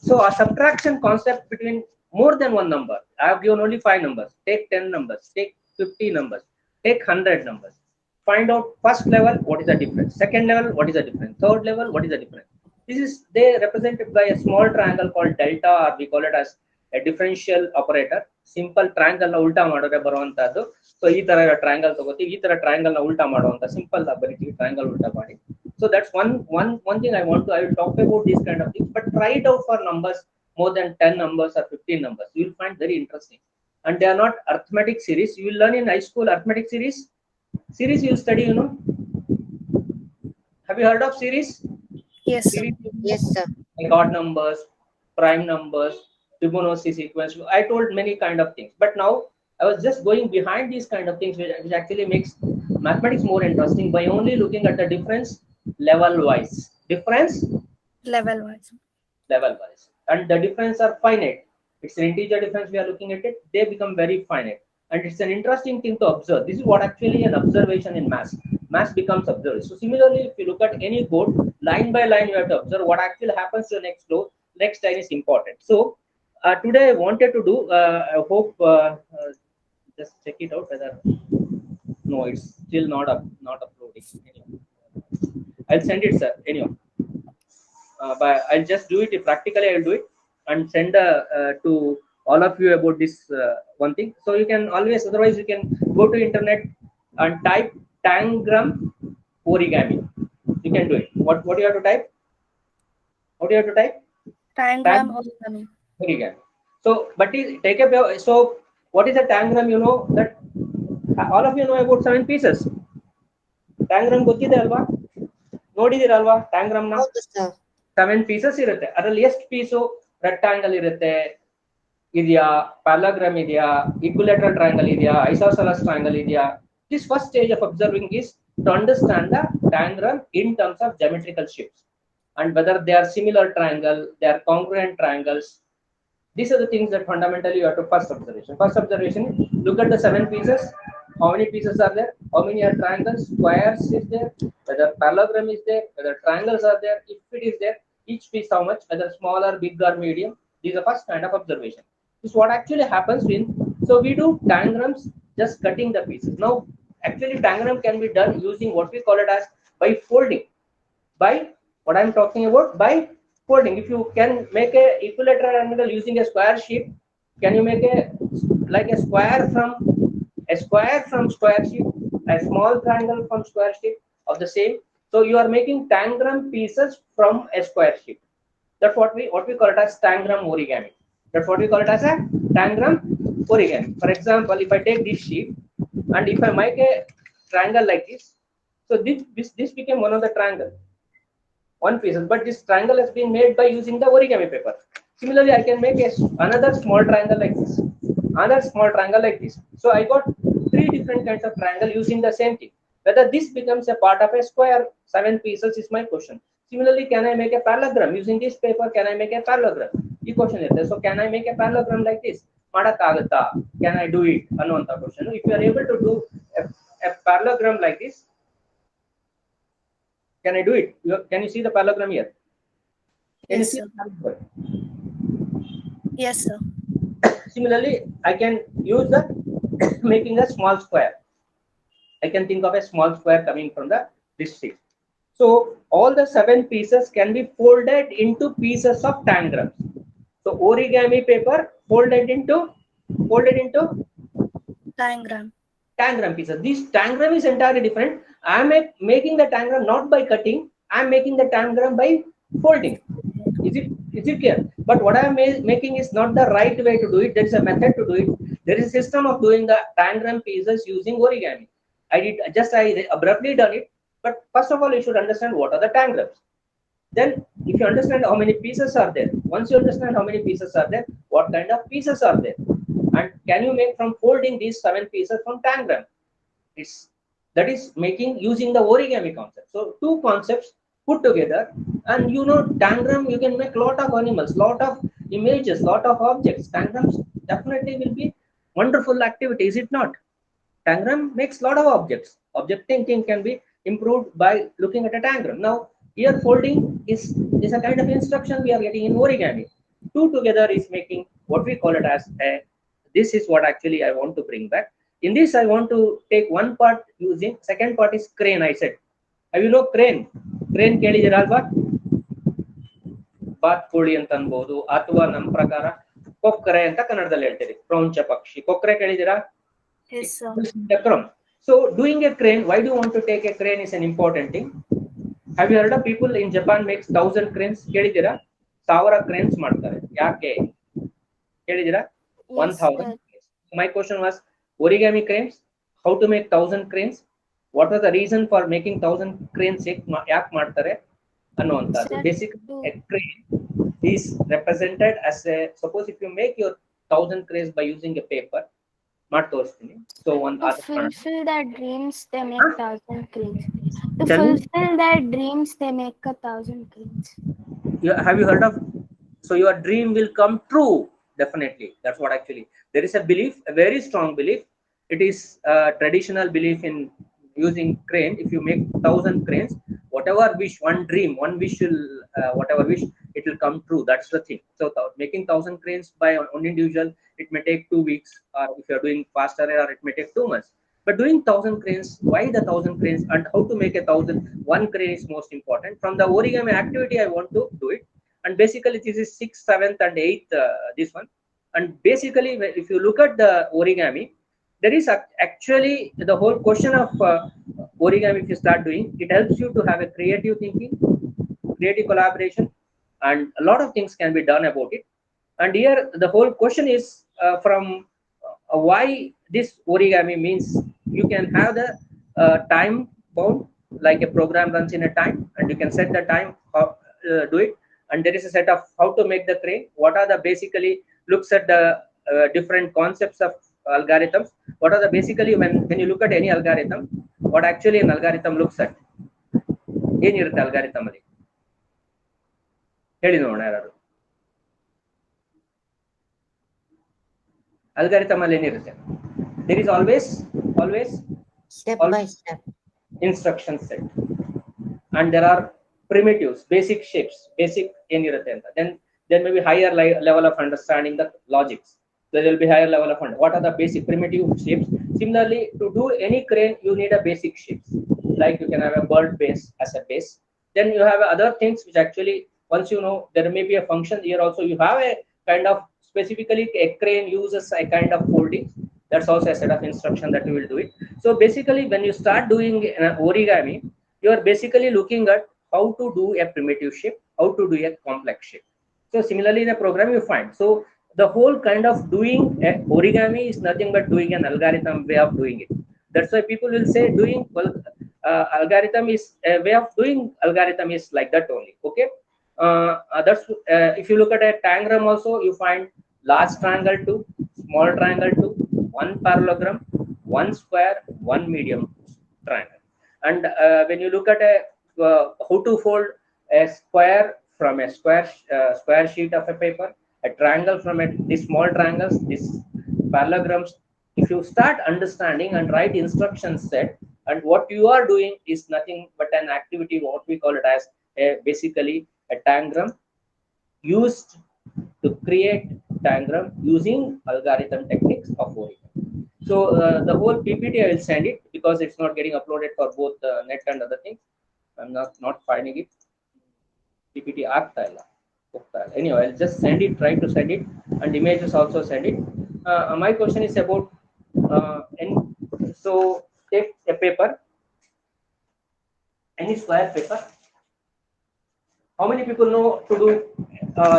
So a subtraction concept between more than one number. I have given only 5 numbers. Take 10 numbers. Take 50 numbers. Take 100 numbers. Find out first level what is the difference. Second level what is the difference. Third level what is the difference. This is they represented by a small triangle called delta, or we call it as a differential operator. Simple triangle na ulta madore baruvanthadu. So ee tara triangle tagotivi, ee tara triangle na ulta ಮಾಡುವಂತ simple ability triangle ulta ಮಾಡಿ. So that's one thing I will talk about these kind of things, but try it out for numbers more than 10 numbers or 15 numbers. You will find very interesting. And they are not arithmetic series. You will learn in high school arithmetic series. Series you will study, you know. Have you heard of series? Yes, sir. Series, Yes, sir. like odd numbers, prime numbers, Fibonacci sequence. I told many kind of things, but now I was just going behind these kind of things, which actually makes mathematics more interesting by only looking at the difference level wise. Difference Level wise. level wise, and the difference are finite. It's an integer difference we are looking at it. They become very finite, and it's an interesting thing to observe. This is what actually an observation in math. Math becomes observed. So similarly, if you look at any code, line by line, you have to observe what actually happens to the next flow. Next line is important. So today I wanted to do. I hope just check it out whether no, it's still not uploading. Anyway, I'll send it, sir. Anyway. But I'll just do it practically. I'll do it and send to all of you about this one thing. So you can always, otherwise you can go to internet and type tangram origami. You can do it. What do you have to type? What do you have to type? Tangram origami. Origami. So, but take up your, so what is a tangram? You know that all of you know about 7 pieces. Tangram ಗೊತ್ತಿದೆ ಅಲ್ವಾ? ನೋಡಿದಿರ ಅಲ್ವಾ tangram ನ? ಹೌದು sir. 7 pieces ಇರುತ್ತೆ. ಅದರಲ್ಲಿ ಎಷ್ಟು piece rectangle ಇರುತ್ತೆ, ಇದೆಯಾ, ಪ್ಯಾರಾಗ್ರಾಮ್ ಇದೆಯಾ, ಈಕ್ವಿಲೇಟರಲ್ ಟ್ರಯಾಂಗಲ್ ಇದೆಯಾ, ಐಸೋಸೆಲಸ್ ಟ್ರಯಾಂಗಲ್ ಇದೆಯಾ. This first stage of observing is to understand the tangram in terms of geometrical shapes and whether they are similar triangle, they are congruent triangles. These are the things that fundamentally you have to first observation. First observation, look at the 7 pieces. How many pieces are there? How many are triangles? Squares is there? Whether parallelogram is there? Whether triangles are there? If it is there, each piece how much? Whether small or big or medium? This is the first kind of observation. This is what actually happens when. So we do tangrams just cutting the pieces. Now, actually, tangram can be done using what we call it as by folding. By what I'm talking about? By folding. If you can make a equilateral triangle using a square shape, can you make a like a square from square shape, a small triangle from square shape of the same? So you are making tangram pieces from a square shape. That's what we call it as tangram origami. That's what we call it as a tangram origami. For example, if I take this sheet and if I make a triangle like this, so this became one of the triangle. One piece, but this triangle has been made by using the origami paper. Similarly, I can make another small triangle like this, another small triangle like this. So I got 3 different kinds of triangle using the same thing. Whether this becomes a part of a square, 7 pieces is my question. Similarly, can I make a parallelogram using this paper? Can I make a parallelogram? The question is there. So can I make a parallelogram like this? Can I do it? Another question. If you are able to do a parallelogram like this, can I do it? Can you see the parallelogram here? Can Yes, you see sir. the parallelogram? Yes, sir. Similarly, I can use the making a small square. I can think of a small square coming from the district. So all the 7 pieces can be folded into pieces of tangrams. So origami paper folded into Diagram. tangram pieces. This tangram is entirely different. I am making the tangram not by cutting. I am making the tangram by folding. Is it clear? But what I am making is not the right way to do it. There is a method to do it. There is a system of doing the tangram pieces using origami. I abruptly done it. But first of all, you should understand what are the tangrams. Then, if you understand how many pieces are there, once you understand how many pieces are there, what kind of pieces are there, and can you make from folding these 7 pieces from tangram? That is making using the origami concept. So two concepts put together, and tangram, you can make lot of animals, lot of images, lot of objects. Tangrams definitely will be wonderful activity, is it not? Tangram makes lot of objects. Object thinking can be improved by looking at a tangram. Now here folding is a kind of instruction we are getting in origami. Two together is making what we call it as a, this is what actually I want to bring back. In this, I want to take one part using, second part is crane. I said, have you know crane? Crane ಕೇಳಿದಿರಲ್ವಾ? ಬಾತ್ ಕೋಳಿ ಅಂತ ಅನ್ಬೋದು, ಅಥವಾ ನಮ್ಮ ಪ್ರಕಾರ ಕೊಕ್ಕರೆ ಅಂತ ಕನ್ನಡದಲ್ಲಿ ಹೇಳ್ತೀರಿ, ಕ್ರೌಂಚ ಪಕ್ಷಿ. ಕೊಕ್ಕರೆ ಕೇಳಿದಿರಾ? Yes, sir. The crumb. So doing a crane, why do you want to take a crane is an important thing. Have you heard of people in Japan makes 1000 cranes? ಕೇಳಿದಿರಾ? 1000 cranes ಮಾಡ್ತಾರೆ. ಯಾಕೆ ಕೇಳಿದಿರಾ? 1000 cranes. My question was origami cranes, how to make 1000 cranes, what was the reason for making 1000 cranes, ಯಾಕೆ ಮಾಡ್ತಾರೆ ಅನ್ನುವಂಥದ್ದು. Basically a crane is represented as a, suppose if you make your 1000 cranes by using a paper, ಮಾಡಿ ತೋರಿಸ್ತೀನಿ. So To fulfill their dreams, they make 1000 cranes. To fulfill their dreams, they make 1000 cranes. Have you heard of, so your dream will come true? Definitely, that's what actually, there is a belief, a very strong belief. It is a traditional belief in using crane. If you make 1000 cranes, whatever wish, one dream, one wish will whatever wish, it will come true. That's the thing. So making 1000 cranes by one individual, it may take 2 weeks, or if you are doing faster, or it may take 2 months. But doing 1000 cranes, why the 1000 cranes, and how to make a 1000? One crane is most important. From the origami activity, I want to do it. And basically this is 6th, 7th and 8th, this one. And basically if you look at the origami, there is actually the whole question of origami. If you start doing, it helps you to have a creative thinking, creative collaboration, and a lot of things can be done about it. And here the whole question is from why this origami means you can have the time bound, like a program runs in a time, and you can set the time, do it. And there is a set of how to make the crane. What are the basically looks at the different concepts of algorithms. What are the basically, when you look at any algorithm, what actually an algorithm looks at, ಏನಿರುತ್ತೆ algorithm ಅಲ್ಲಿ ಹೇಳಿ ನೋಡೋಣ ಯಾರು. algorithm ಅಲ್ಲಿ ಏನಿರುತ್ತೆ? There is always Step by step instruction set, and there are primitives, basic shapes, basic ಏನಿರುತ್ತೆ ಅಂತ. Then there may be higher level of understanding the logics. There will be higher level of what are the basic primitive shapes. Similarly, to do any crane, you need a basic shapes. Like you can have a bird base as a base. Then you have other things which actually, once you know, there may be a function here also. You have a kind of, specifically a crane uses a kind of folding. That's also a set of instruction that you will do it. So basically, when you start doing an origami, you are basically looking at how to do a primitive shape, how to do a complex shape. So similarly, in a program you find. So the whole kind of doing origami is nothing but doing an algorithm way of doing it. That's why people will say doing algorithm is a way of doing algorithm is like that only. Okay, that's if you look at a tangram also, you find large triangle 2, small triangle 2, one parallelogram, one square, one medium triangle. And when you look at a how to fold a square from a square sheet of a paper, a triangle from these small triangles, these parallelograms, if you start understanding and write instruction set, and what you are doing is nothing but an activity, what we call it as basically a tangram used to create diagram using algorithm techniques of Origami. So the whole PPT I will send it because it's not getting uploaded for both net and other things. I'm not finding it. PPT ಆಗ್ತಾ anyway, I'll just send it, try to send it, and images also send it. My question is about so take a paper, any square paper. How many people know to do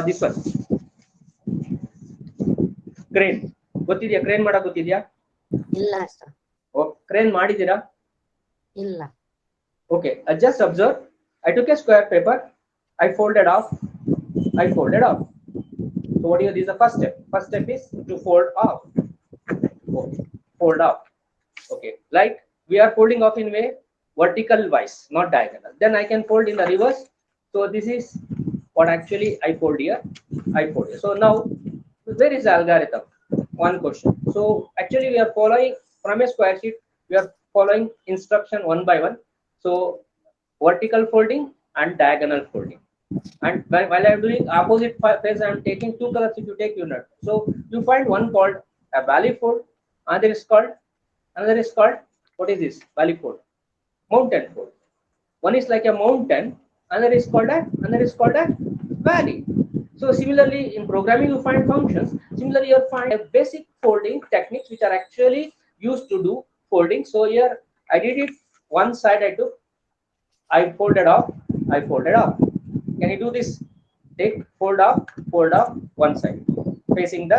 this one? Crane. ಗೊತ್ತಿದ್ಯಾ crane ಮಾಡಕ್ ಗೊತ್ತಿದ್ಯಾ? ಇಲ್ಲ sir. crane ಮಾಡಿದೀರಾ? ಇಲ್ಲ. Okay, just observe. I took a square paper, I folded off. So what is the first step? First step is to fold off. Okay, fold off. Okay, like we are folding off in way vertical wise, not diagonal. Then I can fold in the reverse. So this is what actually I fold here. So now where is the algorithm? One question. So actually we are following from a square sheet. We are following instruction one by one. So vertical folding and diagonal folding. And while I am doing opposite phase, I am taking two colors. If you take unit, so you find one called a valley fold, another is called what is this? Valley fold, mountain fold. One is like a mountain, another is called a valley. So similarly in programming you find functions. Similarly you find a basic folding techniques which are actually used to do folding. So here I did it one side. I folded off. Can you do this? Take fold off one side, facing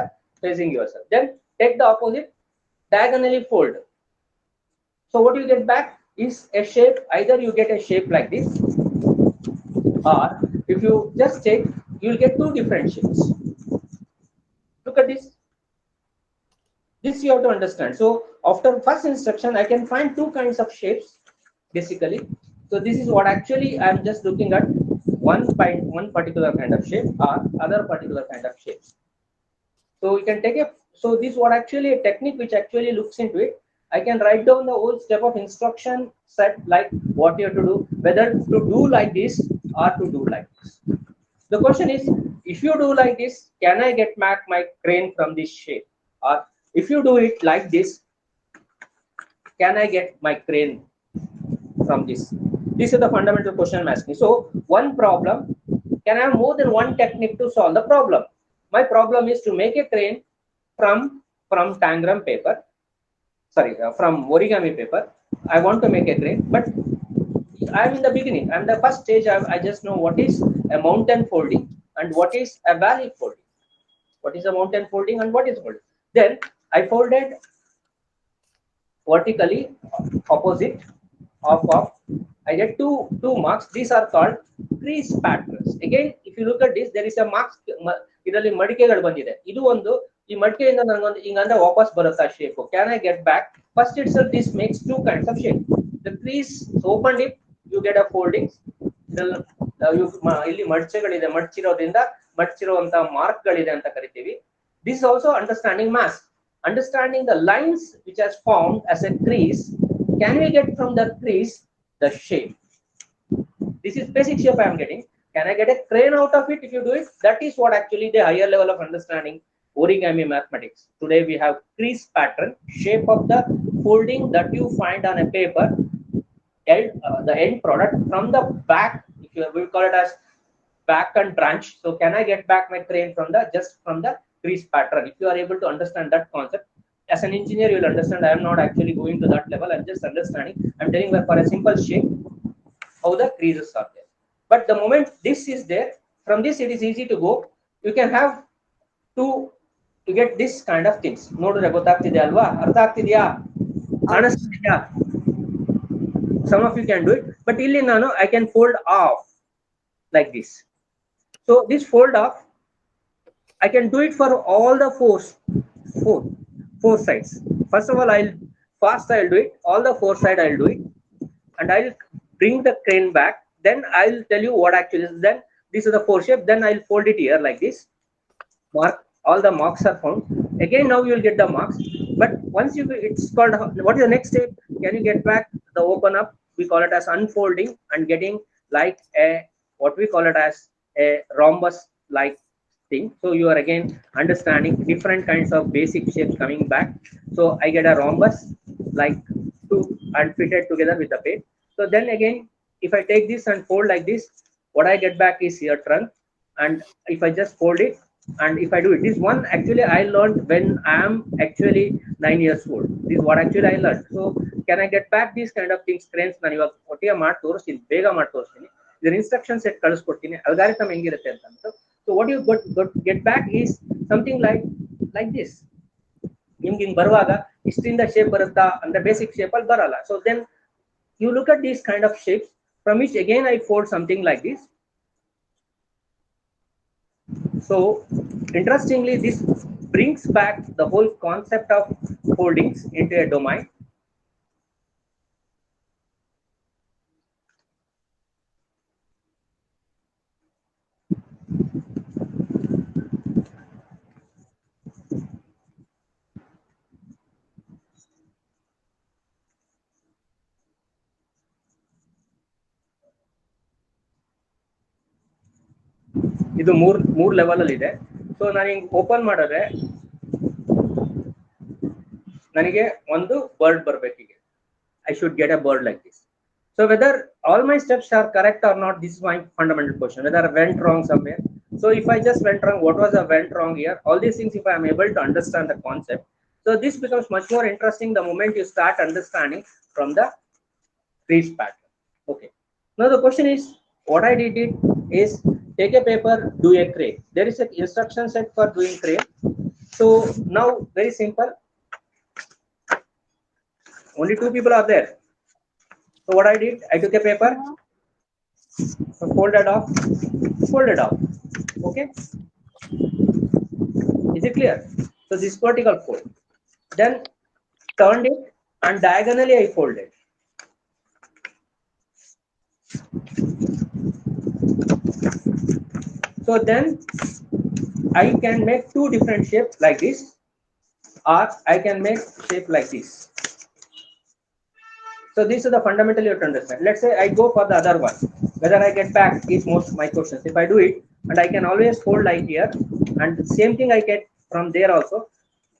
yourself. Then take the opposite, diagonally fold. So what you get back is a shape. Either you get a shape like this, or if you just take, you'll get two different shapes. Look at this. This you have to understand. So after first instruction, I can find two kinds of shapes basically. So this is what actually I'm just looking at one particular kind of shape or other particular kind of shapes. So we can take so this is what actually a technique which actually looks into it. I can write down the whole step of instruction set, like what you have to do, whether to do like this or to do like this. The question is, if you do like this, can I get back my crane from this shape? Or if you do it like this, can I get my crane from this? This is the fundamental question I'm asking. So one problem, can I have more than one technique to solve the problem? My problem is to make a crane from tangram paper, from origami paper. I want to make a crane, but I'm in the beginning. I'm the first stage. I just know what is a mountain folding and what is a valley folding. What is a mountain folding and what is folding? Then I folded vertically opposite of I get two marks. These are called crease patterns. Again, if you look at this, there is a marks. ಇದರಲ್ಲಿ ಮಡಿಕೆಗಳು ಬಂದಿದೆ. ಇದು ಒಂದು ಈ ಮಡಿಕೆಯಿಂದ ನನಗೊಂದು ಹಿಂಗಂದ್ರೆ ವಾಪಸ್ ಬರುತ್ತಾ shape. Can I get back? First itself, this makes two kinds of shape. The crease opened it, you get a folding. ಇಲ್ಲಿ ಮಡಚೆಗಳಿದೆ, ಮಡಚಿರುವಂತ ಮಾರ್ಕ್ ಗಳಿದೆ ಅಂತ ಕರಿತೀವಿ. This is also understanding mass. Understanding the lines which has formed as a crease. Can we get from the crease the shape? This is basic shape I am getting. Can I get a crane out of it if you do it? That is what actually the higher level of understanding origami mathematics. Today we have crease pattern, shape of the folding that you find on a paper, the end product from the back. If you will call it as back and branch. So can I get back my crane from the crease pattern? If you are able to understand that concept, as an engineer, you will understand. I am not actually going to that level. I'm just understanding. I'm telling that for a simple shape, how the creases are there. But the moment this is there, from this it is easy to go. You can have to get this kind of things. ನೋಡಿದ್ರೆ ಗೊತ್ತಾಗ್ತಿದೆ ಅಲ್ವಾ? ಅರ್ಥ ಆಗ್ತಿದೆಯಾ? ಕಾಣಿಸ್ತಿದೆಯಾ? Some of you can do it, but ಇಲ್ಲಿ ನಾನು I can fold off like this. So this fold off, I can do it for all the four sides. First of all, I'll fast I'll do it, all the four side I'll do it, and I'll bring the crane back. Then I'll tell you what actually is. Then this is the four shape. Then I'll fold it here like this. Mark, all the marks are found. Again, now you will get the marks. But once you, it's called, what is the next step? Can you get back the open up? We call it as unfolding and getting like a, what we call it as a rhombus like thing. So you are again understanding different kinds of basic shapes coming back. So I get a rhombus like two and fitted together with the page. So then again, if I take this and fold like this, what I get back is your trunk. And if I just fold it, and if I do it, this one actually I learned when I am actually 9 years old. This is what actually I learned. So can I get back these kind of things? Cranes ನಾನು ಇವಾಗ ಒಟ್ಟಿಗೆ ಮಾಡಿ ತೋರಿಸ್ತೀನಿ, ಬೇಗ ಮಾಡಿ ತೋರಿಸ್ತೀನಿ. ಇದರ instruction set ಕಳಿಸ್ಕೊಡ್ತೀನಿ, ಅಲ್ಗಾರಿಥಮ್ ಹೆಂಗಿರುತ್ತೆ ಅಂತ ಅಂದ್ಬಿಟ್ಟು. So what you get back is something like this. ನಿಮ್ಗೆ ಹಿಂಗ್ ಬರುವಾಗ ಇಷ್ಟರಿಂದ ಶೇಪ್ ಬರುತ್ತಾ ಅಂದ್ರೆ ಬೇಸಿಕ್ ಶೇಪ್ ಅಲ್ಲಿ ಬರಲ್ಲ. So then you look at these kind of shapes from which again I fold something like this. So interestingly, this brings back the whole concept of foldings into a domain. ಇದು ಮೂರ್ level ಅಲ್ಲಿ ಇದೆ. So ನಾನು ಹಿಂಗ್ open ಮಾಡಿದ್ರೆ ನನಗೆ ಒಂದು bird ಬರ್ಬೇಕು. I should get a bird like this. So whether all my steps are correct or not, this is my fundamental question. Whether I went wrong somewhere. So if I just went wrong, what was I went wrong here? All these things, if I am able to understand the concept, so this becomes much more interesting the moment you start understanding from the trees pattern. Okay. Now the question is, what I did is take a paper, do a crane. There is an instruction set for doing crane. So now very simple. Only two people are there. So what I did, I took a paper, folded off. Okay. Is it clear? So this vertical fold. Then turned it and diagonally I folded. So then I can make two different shapes like this, or I can make shape like this. So this is the fundamental you have to understand. Let's say I go for the other one. Whether I get back is most my questions. If I do it, and I can always fold like here, and the same thing I get from there also.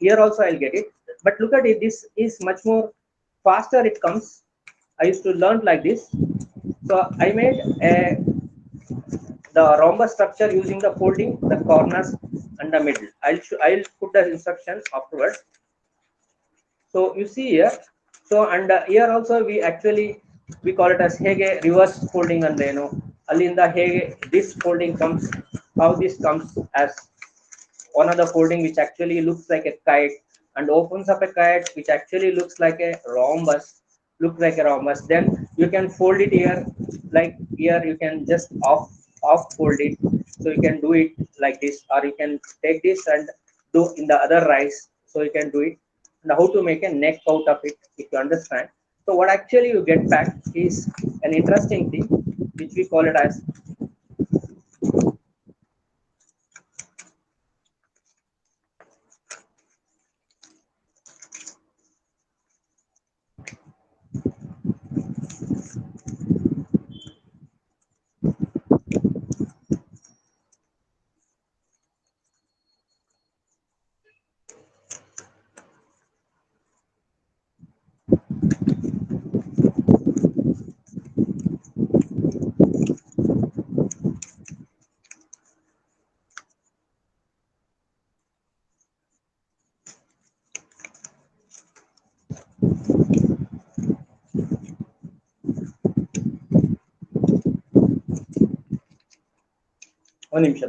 Here also I'll get it. But look at it, this is much more faster it comes. I used to learn like this. So I made the rhombus structure using the folding, the corners and the middle. I'll put the instructions afterwards. So you see here, so and here also we call it as hege reverse folding, and allinda hege this folding comes, how this comes as one of the folding which actually looks like a kite and opens up a kite which actually looks like a rhombus, then you can fold it here, like here you can just off fold it. So you can do it like this, or you can take this and do in the other rise. So you can do it. Now how to make a neck out of it, if you understand. So what actually you get back is an interesting thing which we call it as one ನಿಮಿಷ.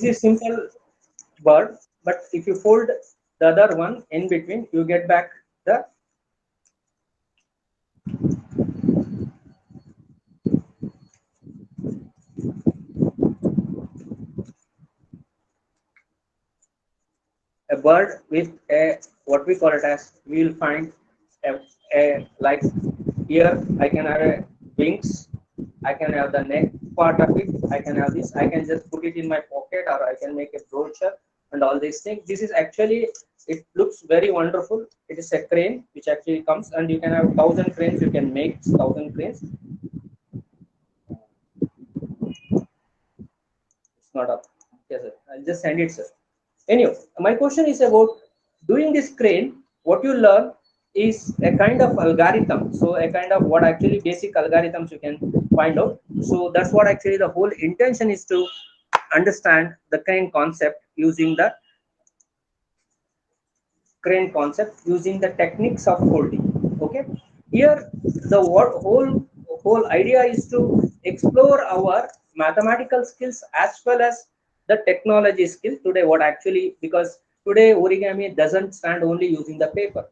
this is simple bird, but if you fold the other one in between, you get back the a bird with a, what we call it as, we will find a like here I can have a wings, I can have the neck part of it, I can have this, I can just put it in my pocket, or I can make a brochure and all these things. This is actually, it looks very wonderful. It is a crane which actually comes, and you can have 1,000 cranes, you can make 1,000 cranes. It's not up. Yes, sir. I'll just send it, sir. Anyway, my question is about doing this crane. What you learn is a kind of algorithm. So a kind of what actually basic algorithms you can find out. So that's what actually the whole intention is, to understand the crane concept using the techniques of folding. Okay, here the whole idea is to explore our mathematical skills as well as the technology skills today. What actually, because today origami doesn't stand only using the paper.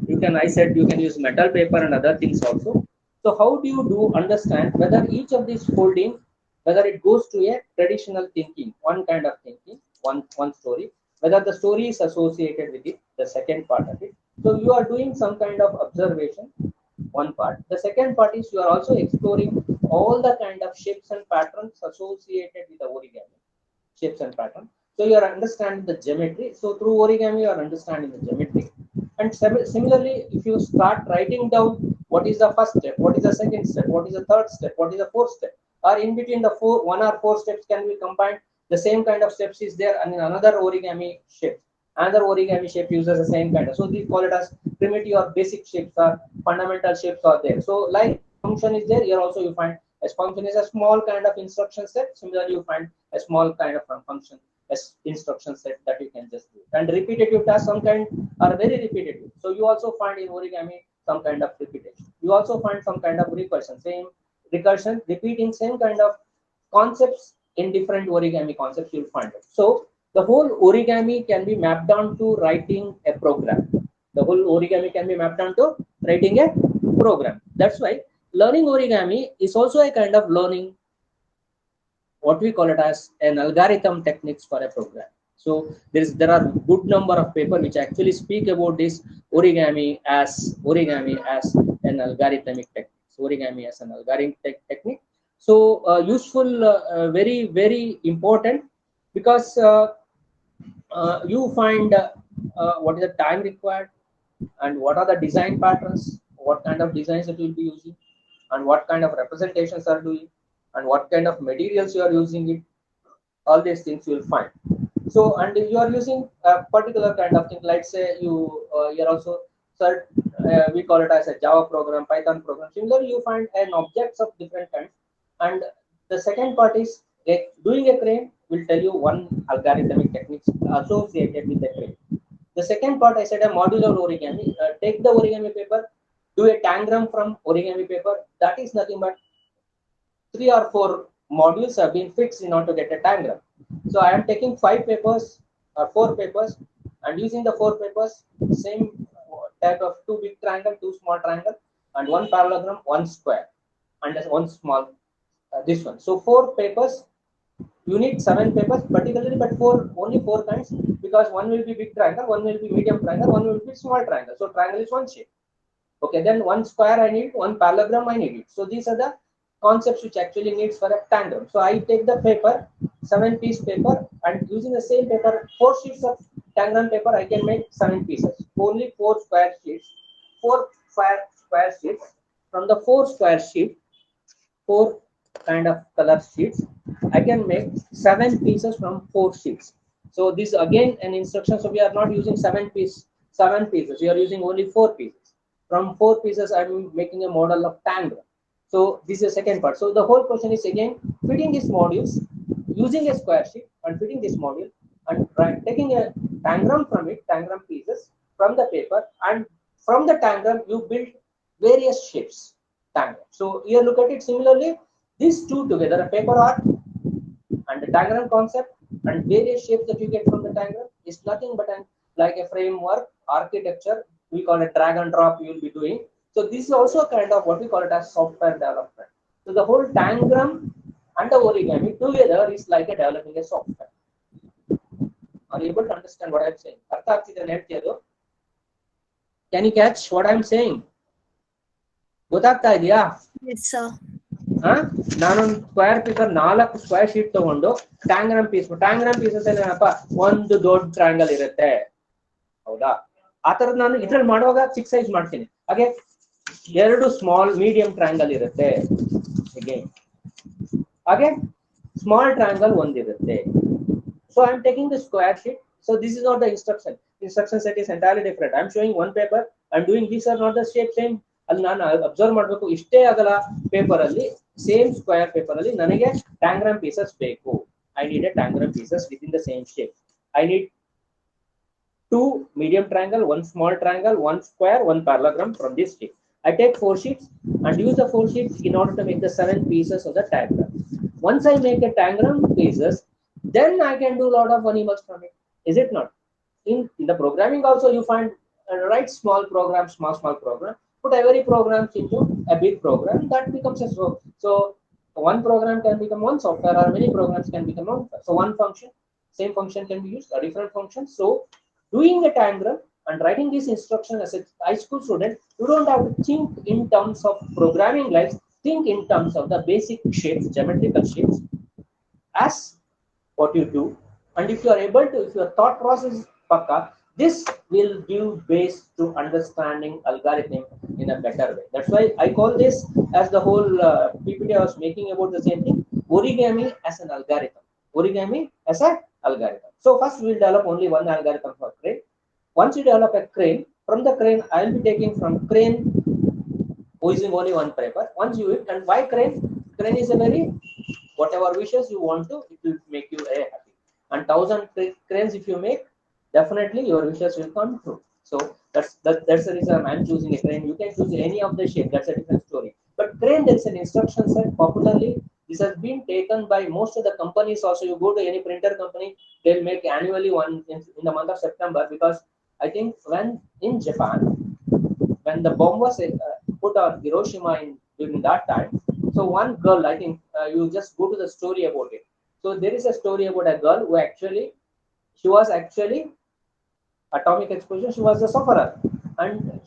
You can, I said, you can use metal paper and other things also. So how do you understand whether each of these folding, whether it goes to a traditional thinking, one kind of thinking, one story, whether the story is associated with it, the second part of it. So you are doing some kind of observation, one part. The second part is you are also exploring all the kind of shapes and patterns associated with the origami, shapes and patterns. So you are understanding the geometry. So through origami, you are understanding the geometry. And similarly, if you start writing down what is the first step, what is the second step, what is the third step, what is the fourth step, or in between the one or four steps can be combined, the same kind of steps is there, and in another origami shape, another origami shape uses the same kind of. So we call it as primitive or basic shapes, or fundamental shapes are there. So like function is there, here also you find a function is a small kind of instruction set. Similarly, you find a small kind of function as instruction set that you can just do. And repetitive tasks, some kind are very repetitive. So you also find in origami some kind of repetition. You also find some kind of recursion, same recursion, repeating same kind of concepts in different origami concepts you'll find it. So the whole origami can be mapped down to writing a program. The whole origami can be mapped down to writing a program. That's why learning origami is also a kind of learning what we call it as an algorithm techniques for a program. So there are good number of papers which actually speak about this origami as an algorithmic technique. Origami as an algorithmic technique. So useful, very, very important, because you find what is the time required, and what are the design patterns, what kind of designs that you will be using, and what kind of representations are doing, and what kind of materials you are using it. All these things you will find. So, and you are using a particular kind of thing, let's say you're also we call it as a Java program, Python program. Similarly, you find an objects of different kinds. And the second part is doing a crane will tell you one algorithmic techniques associated with the crane. The second part, I said, a modular origami. Take the origami paper, do a tangram from origami paper. That is nothing but 3 or 4 modules have been fixed in order to get a tangram. So I am taking 5 papers or 4 papers, and using the 4 papers, same type of 2 big triangle, 2 small triangle, and 1 parallelogram, 1 square, and 1 small this one. So 4 papers. You need 7 papers particularly, but only 4 kinds, because one will be big triangle, one will be medium triangle, one will be small triangle. So triangle is one shape. Okay, then 1 square I need, 1 parallelogram I need it. So these are the concepts which actually needs for a tangram. So I take the paper, 7-piece paper, and using the same paper, 4 sheets of tangram paper, I can make 7 pieces. Only 4 square sheets, 4 square sheets. From the 4 square sheet, 4 kind of color sheets, I can make 7 pieces from 4 sheets. So this again an instruction. So we are not using 7 pieces. We are using only 4 pieces. From 4 pieces, I'm making a model of tangram. So this is the second part. So the whole question is again fitting these modules using a square sheet, and fitting this module and taking a tangram from it, tangram pieces from the paper, and from the tangram you build various shapes. Tangram. So here look at it similarly. These two together, a paper art and the tangram concept, And various shapes that you get from the diagram is nothing but like a framework architecture. We call it drag and drop. You will be doing. So this is also a kind of what we call it as software development. So the whole tangram and the origami together is like a developing a software. Are you able to understand what I'm saying? Can you catch what I'm saying? ಗೊತ್ತಾಗ್ತಾ ಇದೆಯಾ? Yes, sir. ನಾನೊಂದು square paper 4 square sheet ತಗೊಂಡು ಟ್ಯಾಂಗ್ರಾಮ್ pieces ಏನಪ್ಪ ಒಂದು ದೊಡ್ಡ triangle ಇರುತ್ತೆ, ಹೌದಾ? ಆ ತರದ್ ನಾನು ಇದ್ರಲ್ಲಿ ಮಾಡುವಾಗ 6 ಸೈಜ್ ಮಾಡ್ತೀನಿ. ಹಾಗೆ 2 ಸ್ಮಾಲ್ ಮೀಡಿಯಂ ಟ್ರಯಾಂಗಲ್ ಇರುತ್ತೆ, ಹಾಗೆ ಸ್ಮಾಲ್ ಟ್ರಯಾಂಗಲ್ ಒಂದಿರುತ್ತೆ. So I am taking the square sheet. So this is not the instruction. Instruction set is entirely different. I am showing one paper. I am doing these are not the shape same. ಅಲ್ಲಿ ನಾನು observe ಮಾಡಬೇಕು ಇಷ್ಟೇ ಅಗಲ paper ಅಲ್ಲಿ same square paper ಅಲ್ಲಿ ನನಗೆ tangram pieces ಬೇಕು. I need a tangram pieces with in the same shape. I need 2 medium triangle, 1 small triangle, 1 square, 1 parallelogram from this sheet. I take 4 sheets and use the 4 sheets in order to make the 7 pieces of the diagram. Once I make a diagram pieces, then I can do a lot of animals from it. Is it not? In the programming also you find write small program, small program, put every program into a big program, that becomes a so one program can become one software or many programs can become one. So one function, same function can be used, a different function. So doing a diagram and writing this instruction as a high school student, you don't have to think in terms of programming like think in terms of the basic shapes, geometrical shapes as what you do. And if you are able to, if your thought process is pakka, this will give base to understanding algorithm in a better way. That's why I call this as the whole PPT I was making about the same thing, origami as an algorithm. Origami as an algorithm. So first we will develop only one algorithm for crane. Once you develop a crane, from the crane I will be taking from crane using only one paper. Once you it, and why crane? Crane is a very whatever wishes you want to, it will make you very happy. And 1000 cranes if you make, definitely your wishes will come true. So that's the reason I'm choosing a crane. You can choose any of the shape, that's a different story. But crane, there's an instruction set. Popularly this has been taken by most of the companies also. You go to any printer company, they'll make annually one in the month of September, because I think when in Japan, when the bomb was put on Hiroshima during that time, so one girl, I think you just go to the story about it. So there is a story about a girl who actually, she was actually atomic explosion, she was a sufferer, and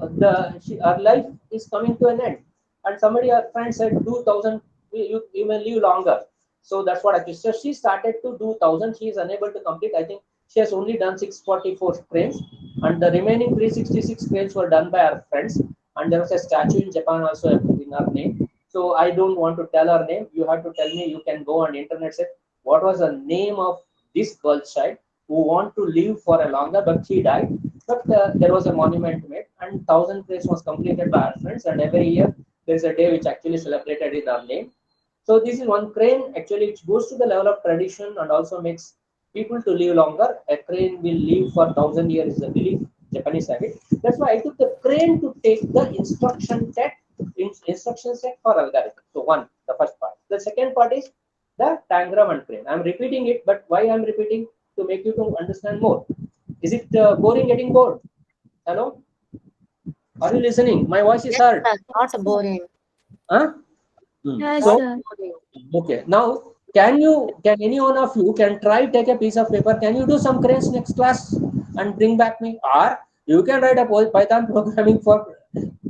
her life is coming to an end. And somebody, her friend said, do 1000, you may live longer. So that's what actually, so she started to do 1000. She is unable to complete. I think she has only done 644 cranes, and the remaining 366 cranes were done by her friends. And there was a statue in Japan also in her name. So I don't want to tell her name. You have to tell me. You can go on internet, say what was the name of this girl child who want to live for a longer, but she died. But there was a monument made, and 1000 cranes was completed by our friends. And every year there is a day which actually celebrated in our name. So this is one crane actually which goes to the level of tradition and also makes people to live longer. A crane will live for 1000 years is a belief, Japanese have it. That's why I took the crane to take the instruction set for algorithm. So one, the first part. The second part is the diagram and crane. I'm repeating it, but why I'm repeating? To make you to understand more. Is it boring? Getting bored? Hello? Are you listening? My voice is heard. Not boring. Huh? Yes, So sir. okay. Now can any one of you can try take a piece of paper? Can you do some cranes next class and bring back me? Or you can write a Python programming for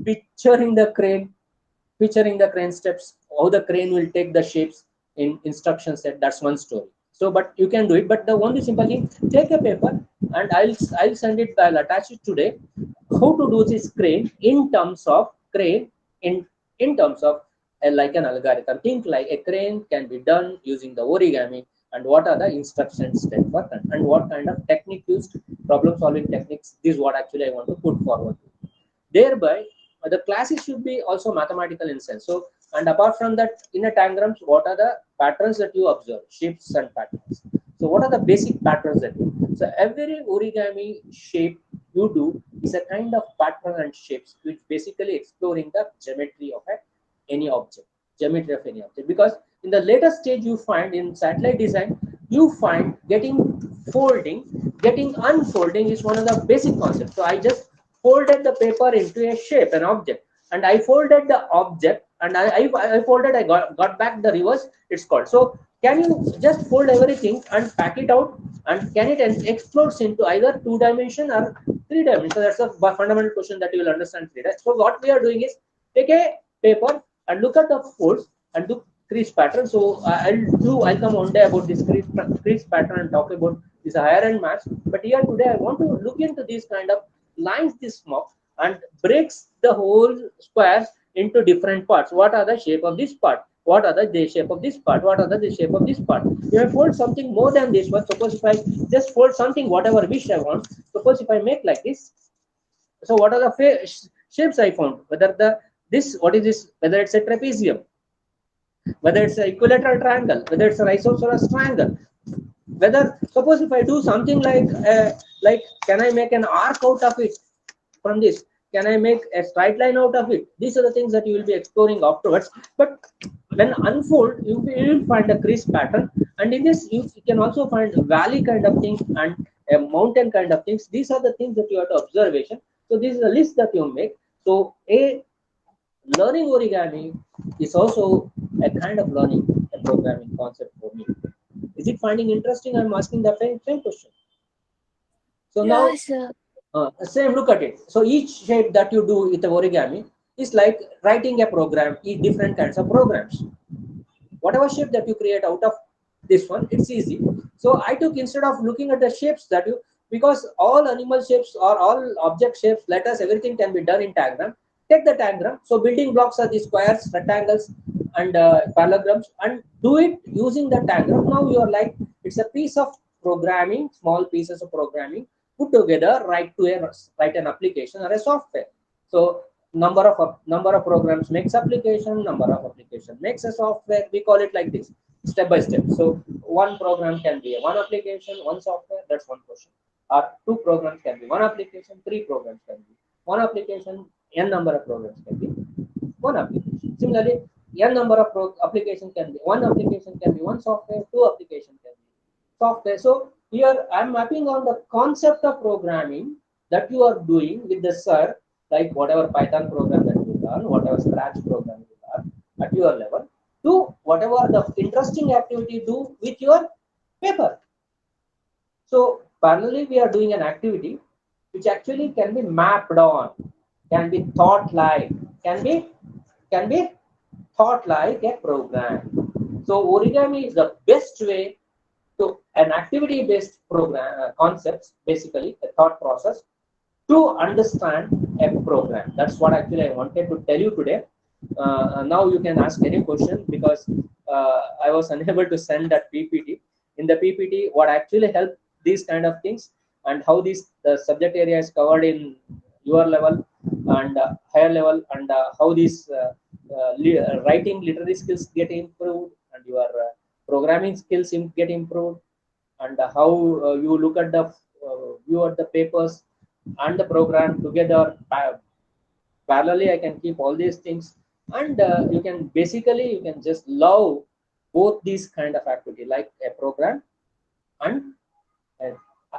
picturing the crane steps, how the crane will take the shapes in instruction set. That's one story. So but you can do it. But the only simple thing, take a paper and I'll send it, I'll attach it today, how to do this crane in terms of like an algorithm. Think like a crane can be done using the origami, and what are the instructions step for that, and what kind of technique used, problem solving techniques. This is what actually I want to put forward. Thereby the classes should be also mathematical in sense. So, and apart from that, in a diagrams, what are the patterns that you observe, shapes and patterns. So what are the basic patterns that you do? So every origami shape you do is a kind of pattern and shapes which basically exploring the geometry of any object, geometry of any object. Because in the later stage you find in satellite design, you find getting folding, getting unfolding is one of the basic concepts. So I just folded the paper into a shape, an object, and I folded the object, and I folded, I got back the reverse, it's called. So can you just fold everything and pack it out, and can it explodes into either 2-dimension or 3-dimension? So that's a fundamental question that you will understand later. So what we are doing is take a paper and look at the folds and do crease pattern. So I'll come one day about this crease pattern and talk about this higher end maths. But here today I want to look into these kind of lines this small and breaks the whole squares into different parts. What are the shape of this part? What are the shape of this part? What are the shape of this part? If I fold something more than this one, suppose if I just fold something whatever wish I want, suppose if I make like this, so what are the shapes I found? Whether what is this? Whether it's a trapezium, whether it's an equilateral triangle, whether it's a isosceles triangle, whether suppose if I do something like can I make an arc out of it from this? Can I make a straight line out of it? These are the things that you will be exploring afterwards. But when unfold, you will find a crease pattern, and in this you can also find valley kind of things and a mountain kind of things. These are the things that you have to observation. So this is a list that you make. So learning origami is also a kind of learning a programming concept for me. Is it finding interesting? I'm asking the same question. So now, same look at it. So each shape that you do with the origami is like writing a program, different kinds of programs. Whatever shape that you create out of this one, it's easy. So I took, instead of looking at the shapes that you, because all animal shapes or all object shapes, letters, everything can be done in diagram. Take the diagram. So building blocks are the squares, rectangles, and parallelograms, and do it using the diagram. Now you are like, it's a piece of programming, small pieces of programming put together, write an application or a software. So number of programs makes application, number of application makes a software. We call it like this, step by step. So one program can be one application, one software. That's one question. Or 2 programs can be one application, 3 programs can be one application, n number of programs can be one application. Similarly, n number of application can be one application, can be one software, 2 application can be software. So here I'm mapping on the concept of programming that you are doing with the sir, like whatever Python program that you learn, whatever Scratch program you learn at your level, to whatever the interesting activity do with your paper. So parallelly we are doing an activity which actually can be mapped on, can be thought like, can be thought like a program. So origami is the best way to an activity-based program concepts, basically a thought process to understand a program. That's what actually I wanted to tell you today. Now you can ask any question, because I was unable to send that PPT. In the PPT, what actually helped these kind of things, and how the subject area is covered in your level and higher level, and how these writing literary skills get improved, and your programming skills get improved, and how you look at the view at the papers and the program together. Parallelly, I can keep all these things, and you can just love both these kind of activity, like a program and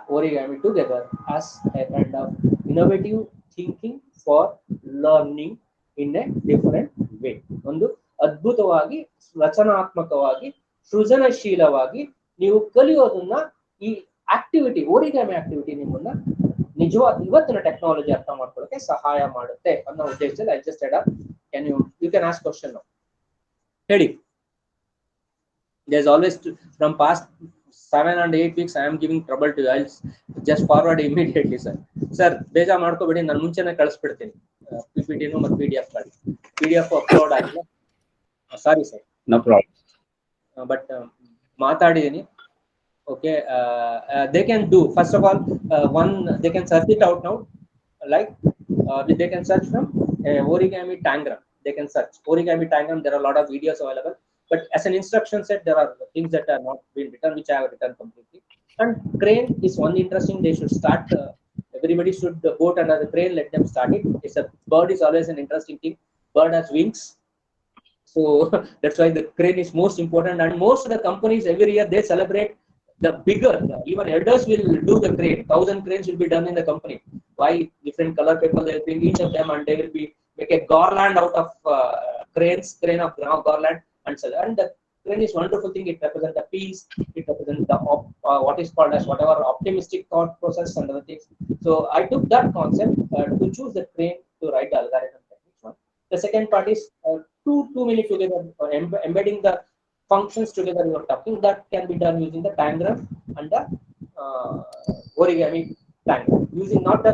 origami together as a kind of innovative thinking for learning in a different way. ಒಂದು ಅದ್ಭುತವಾಗಿ ರಚನಾತ್ಮಕವಾಗಿ ಸೃಜನಶೀಲವಾಗಿ ನೀವು ಕಲಿಯೋದನ್ನ ಈ activity origami activity ನಿಮ್ಮನ್ನ ನಿಜವಾದ ಇವತ್ತಿನ technology ಅರ್ಥ ಮಾಡ್ಕೊಳ್ಳೋಕೆ ಸಹಾಯ ಮಾಡುತ್ತೆ ಅನ್ನೋ ಉದ್ದೇಶದಲ್ಲಿ I just head up. You can ask question now. ಹೇಳಿ. There's always from past 7 and 8 weeks I am giving trouble to you. I'll just forward immediately, sir. Sir, ಬೇಜಾರ್ ಮಾಡ್ಕೋಬೇಡಿ, ನಾನು ಮುಂಚೆನೇ ಕಳಿಸ್ಬಿಡ್ತೀನಿ PPT ಮತ್ತು PDF ಅಪ್ಲೋಡ್ ಆಗಿಲ್ಲ. Sorry sir. No problem. But ಮಾತಾಡಿದೀನಿ. Okay, they can do, first of all, they can search it out now, like they can search from origami tangram. They can search origami tangram. There are a lot of videos available, but as an instruction set, there are things that are not been written, which I have written completely. And crane is one interesting. They should start. Everybody should boat under the crane. Let them start it. It's a bird is always an interesting thing. Bird has wings, so that's why the crane is most important. And most of the companies every year they celebrate the bigger, even elders will do the crane. 1,000 cranes will be done in the company. Why? Different color people, they will bring each of them and they will be make a garland out of crane of garland and so. And the crane is wonderful thing. It represents the peace. It represents the what is called as whatever optimistic thought process and other things. So I took that concept to choose the crane to write the algorithm. One. The second part is two many together, embedding the functions together you are talking, that can be done using the diagram and the origami diagram. Using not the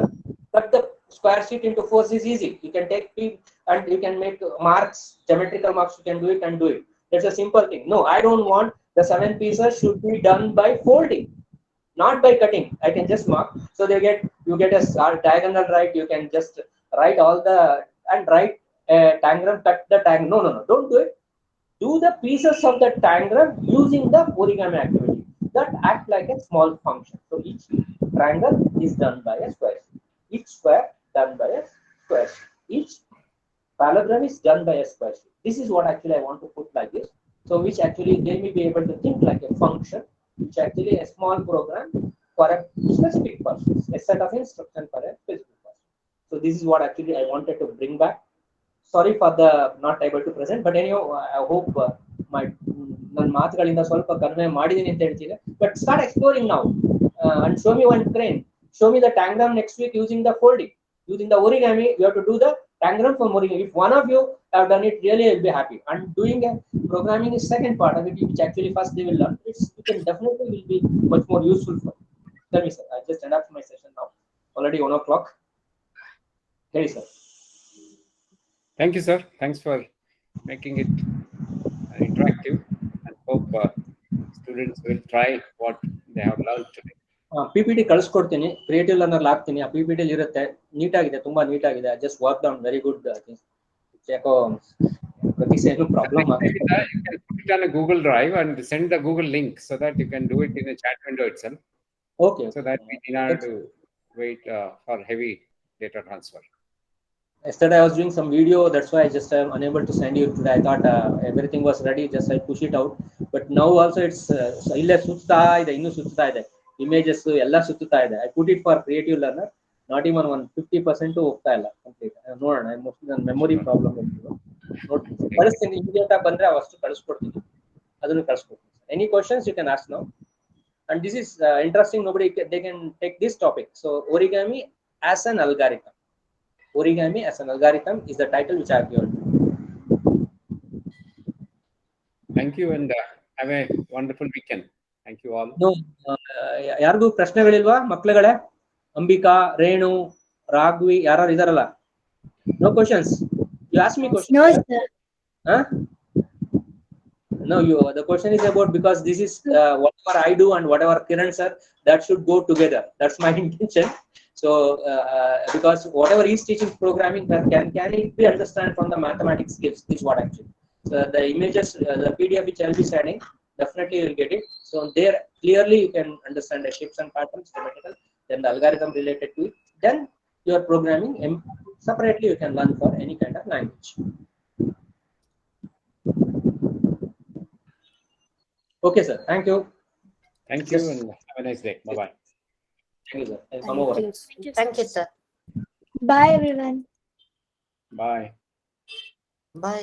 cut the square sheet into fours is easy. You can take P and you can make marks, geometrical marks, you can do it and do it. That's a simple thing. No, I don't want the 7 pieces should be done by folding, not by cutting. I can just mark. So you get a diagonal right, you can just write all the and write a diagram, cut the diagram. No, don't do it. Do the pieces of the triangle using the origami activity that act like a small function. So each triangle is done by a square. Each square done by a square. Each parallelogram is done by a square. This is what actually I want to put like this. So which actually they may be able to think like a function, which actually a small program for a specific purpose, a set of instructions for a specific purpose. So this is what actually I wanted to bring back. Sorry for the not able to present, but anyhow, I hope my ನನ್ನ ಮಾತುಗಳಿಂದ ಸ್ವಲ್ಪ ಕಡಿಮೆ ಮಾಡಿದೀನಿ ಅಂತ ಹೇಳ್ತೀನಿ. But start exploring now and show me one crane. Show me the diagram next week using the folding, using the origami. You have to do the diagram from origami. If one of you have done it, really I'll be happy. And doing a programming is second part of it, which actually first they will learn. You can definitely will be much more useful for. Tell me, sir. I just end up my session now. Already 1 o'clock. Hey, sir. Thank you, sir. Thanks for making it interactive, and hope students will try what they have learned today. PPT ಕಳಿಸ್ಕೊಡ್ತೀನಿ, creative learner ಹಾಕ್ತೀನಿ. ಆ PPT ಇರುತ್ತೆ, ನೀಟಾಗಿದೆ, ತುಂಬಾ ನೀಟಾಗಿದೆ. Just work down very good. ಯಾಕೋ ಪ್ರತಿ ಸೇನು ಪ್ರಾಬ್ಲಮ್ ಆಗ್ತಿದೆ. You can put it on a Google Drive and send the Google link so that you can do it in a chat window itself. Okay. So that we need not to wait for heavy data transfer. Yesterday I was doing some video, that's why I just am unable to send you today. I thought everything was ready, just I push it out. But now also it's ille sutta ide, innu sutta ide, images ella sutta ide. I put it for creative learner, not even 50% to ಹೋಗ್ತಾ ಇಲ್ಲ complete. ನೋಡೋಣ, mostly ನನ್ನ memory problem ಇತ್ತು. ನೋಡಿ ಕಳಿಸ್ತೀನಿ, immediate ಆಗಿ ಬಂದ್ರೆ ಅವಷ್ಟು ಕಳಿಸ್ಕೊಡ್ತೀನಿ, ಅದನ್ನು ಕಳಿಸ್ಕೊಡ್ತೀನಿ. Any questions you can ask now. And this is interesting, nobody they can take this topic. So origami as an algorithm. Origami as an algorithm is the title which I have given. Thank you, and have a wonderful weekend. Thank you all. No, ಯಾರಿಗೂ ಪ್ರಶ್ನೆಗಳಿಲ್ವಾ ಮಕ್ಕಳುಗಳೇ? ಅಂಬಿಕಾ, ರೇಣು, ರಾಘವಿ ಯಾರು ಇದಾರಲ್ಲ? No questions. You ask me questions. No, sir. Huh? No, the question is about, because this is whatever I do and whatever Kiran sir, that should go together. That's my intention. So because whatever he's teaching programming, that can it be understand from the mathematics skills? This is what actually. So the images, the PDF which I'll be sending, definitely you'll get it. So there clearly you can understand the shapes and patterns, theoretical, then the algorithm related to it. Then your programming separately you can learn for any kind of language. Okay, sir. Thank you. Thank you, and have a nice day. Bye bye. Thank you, sir. I'll come over. Thank you, sir. Bye, everyone. Bye. Bye.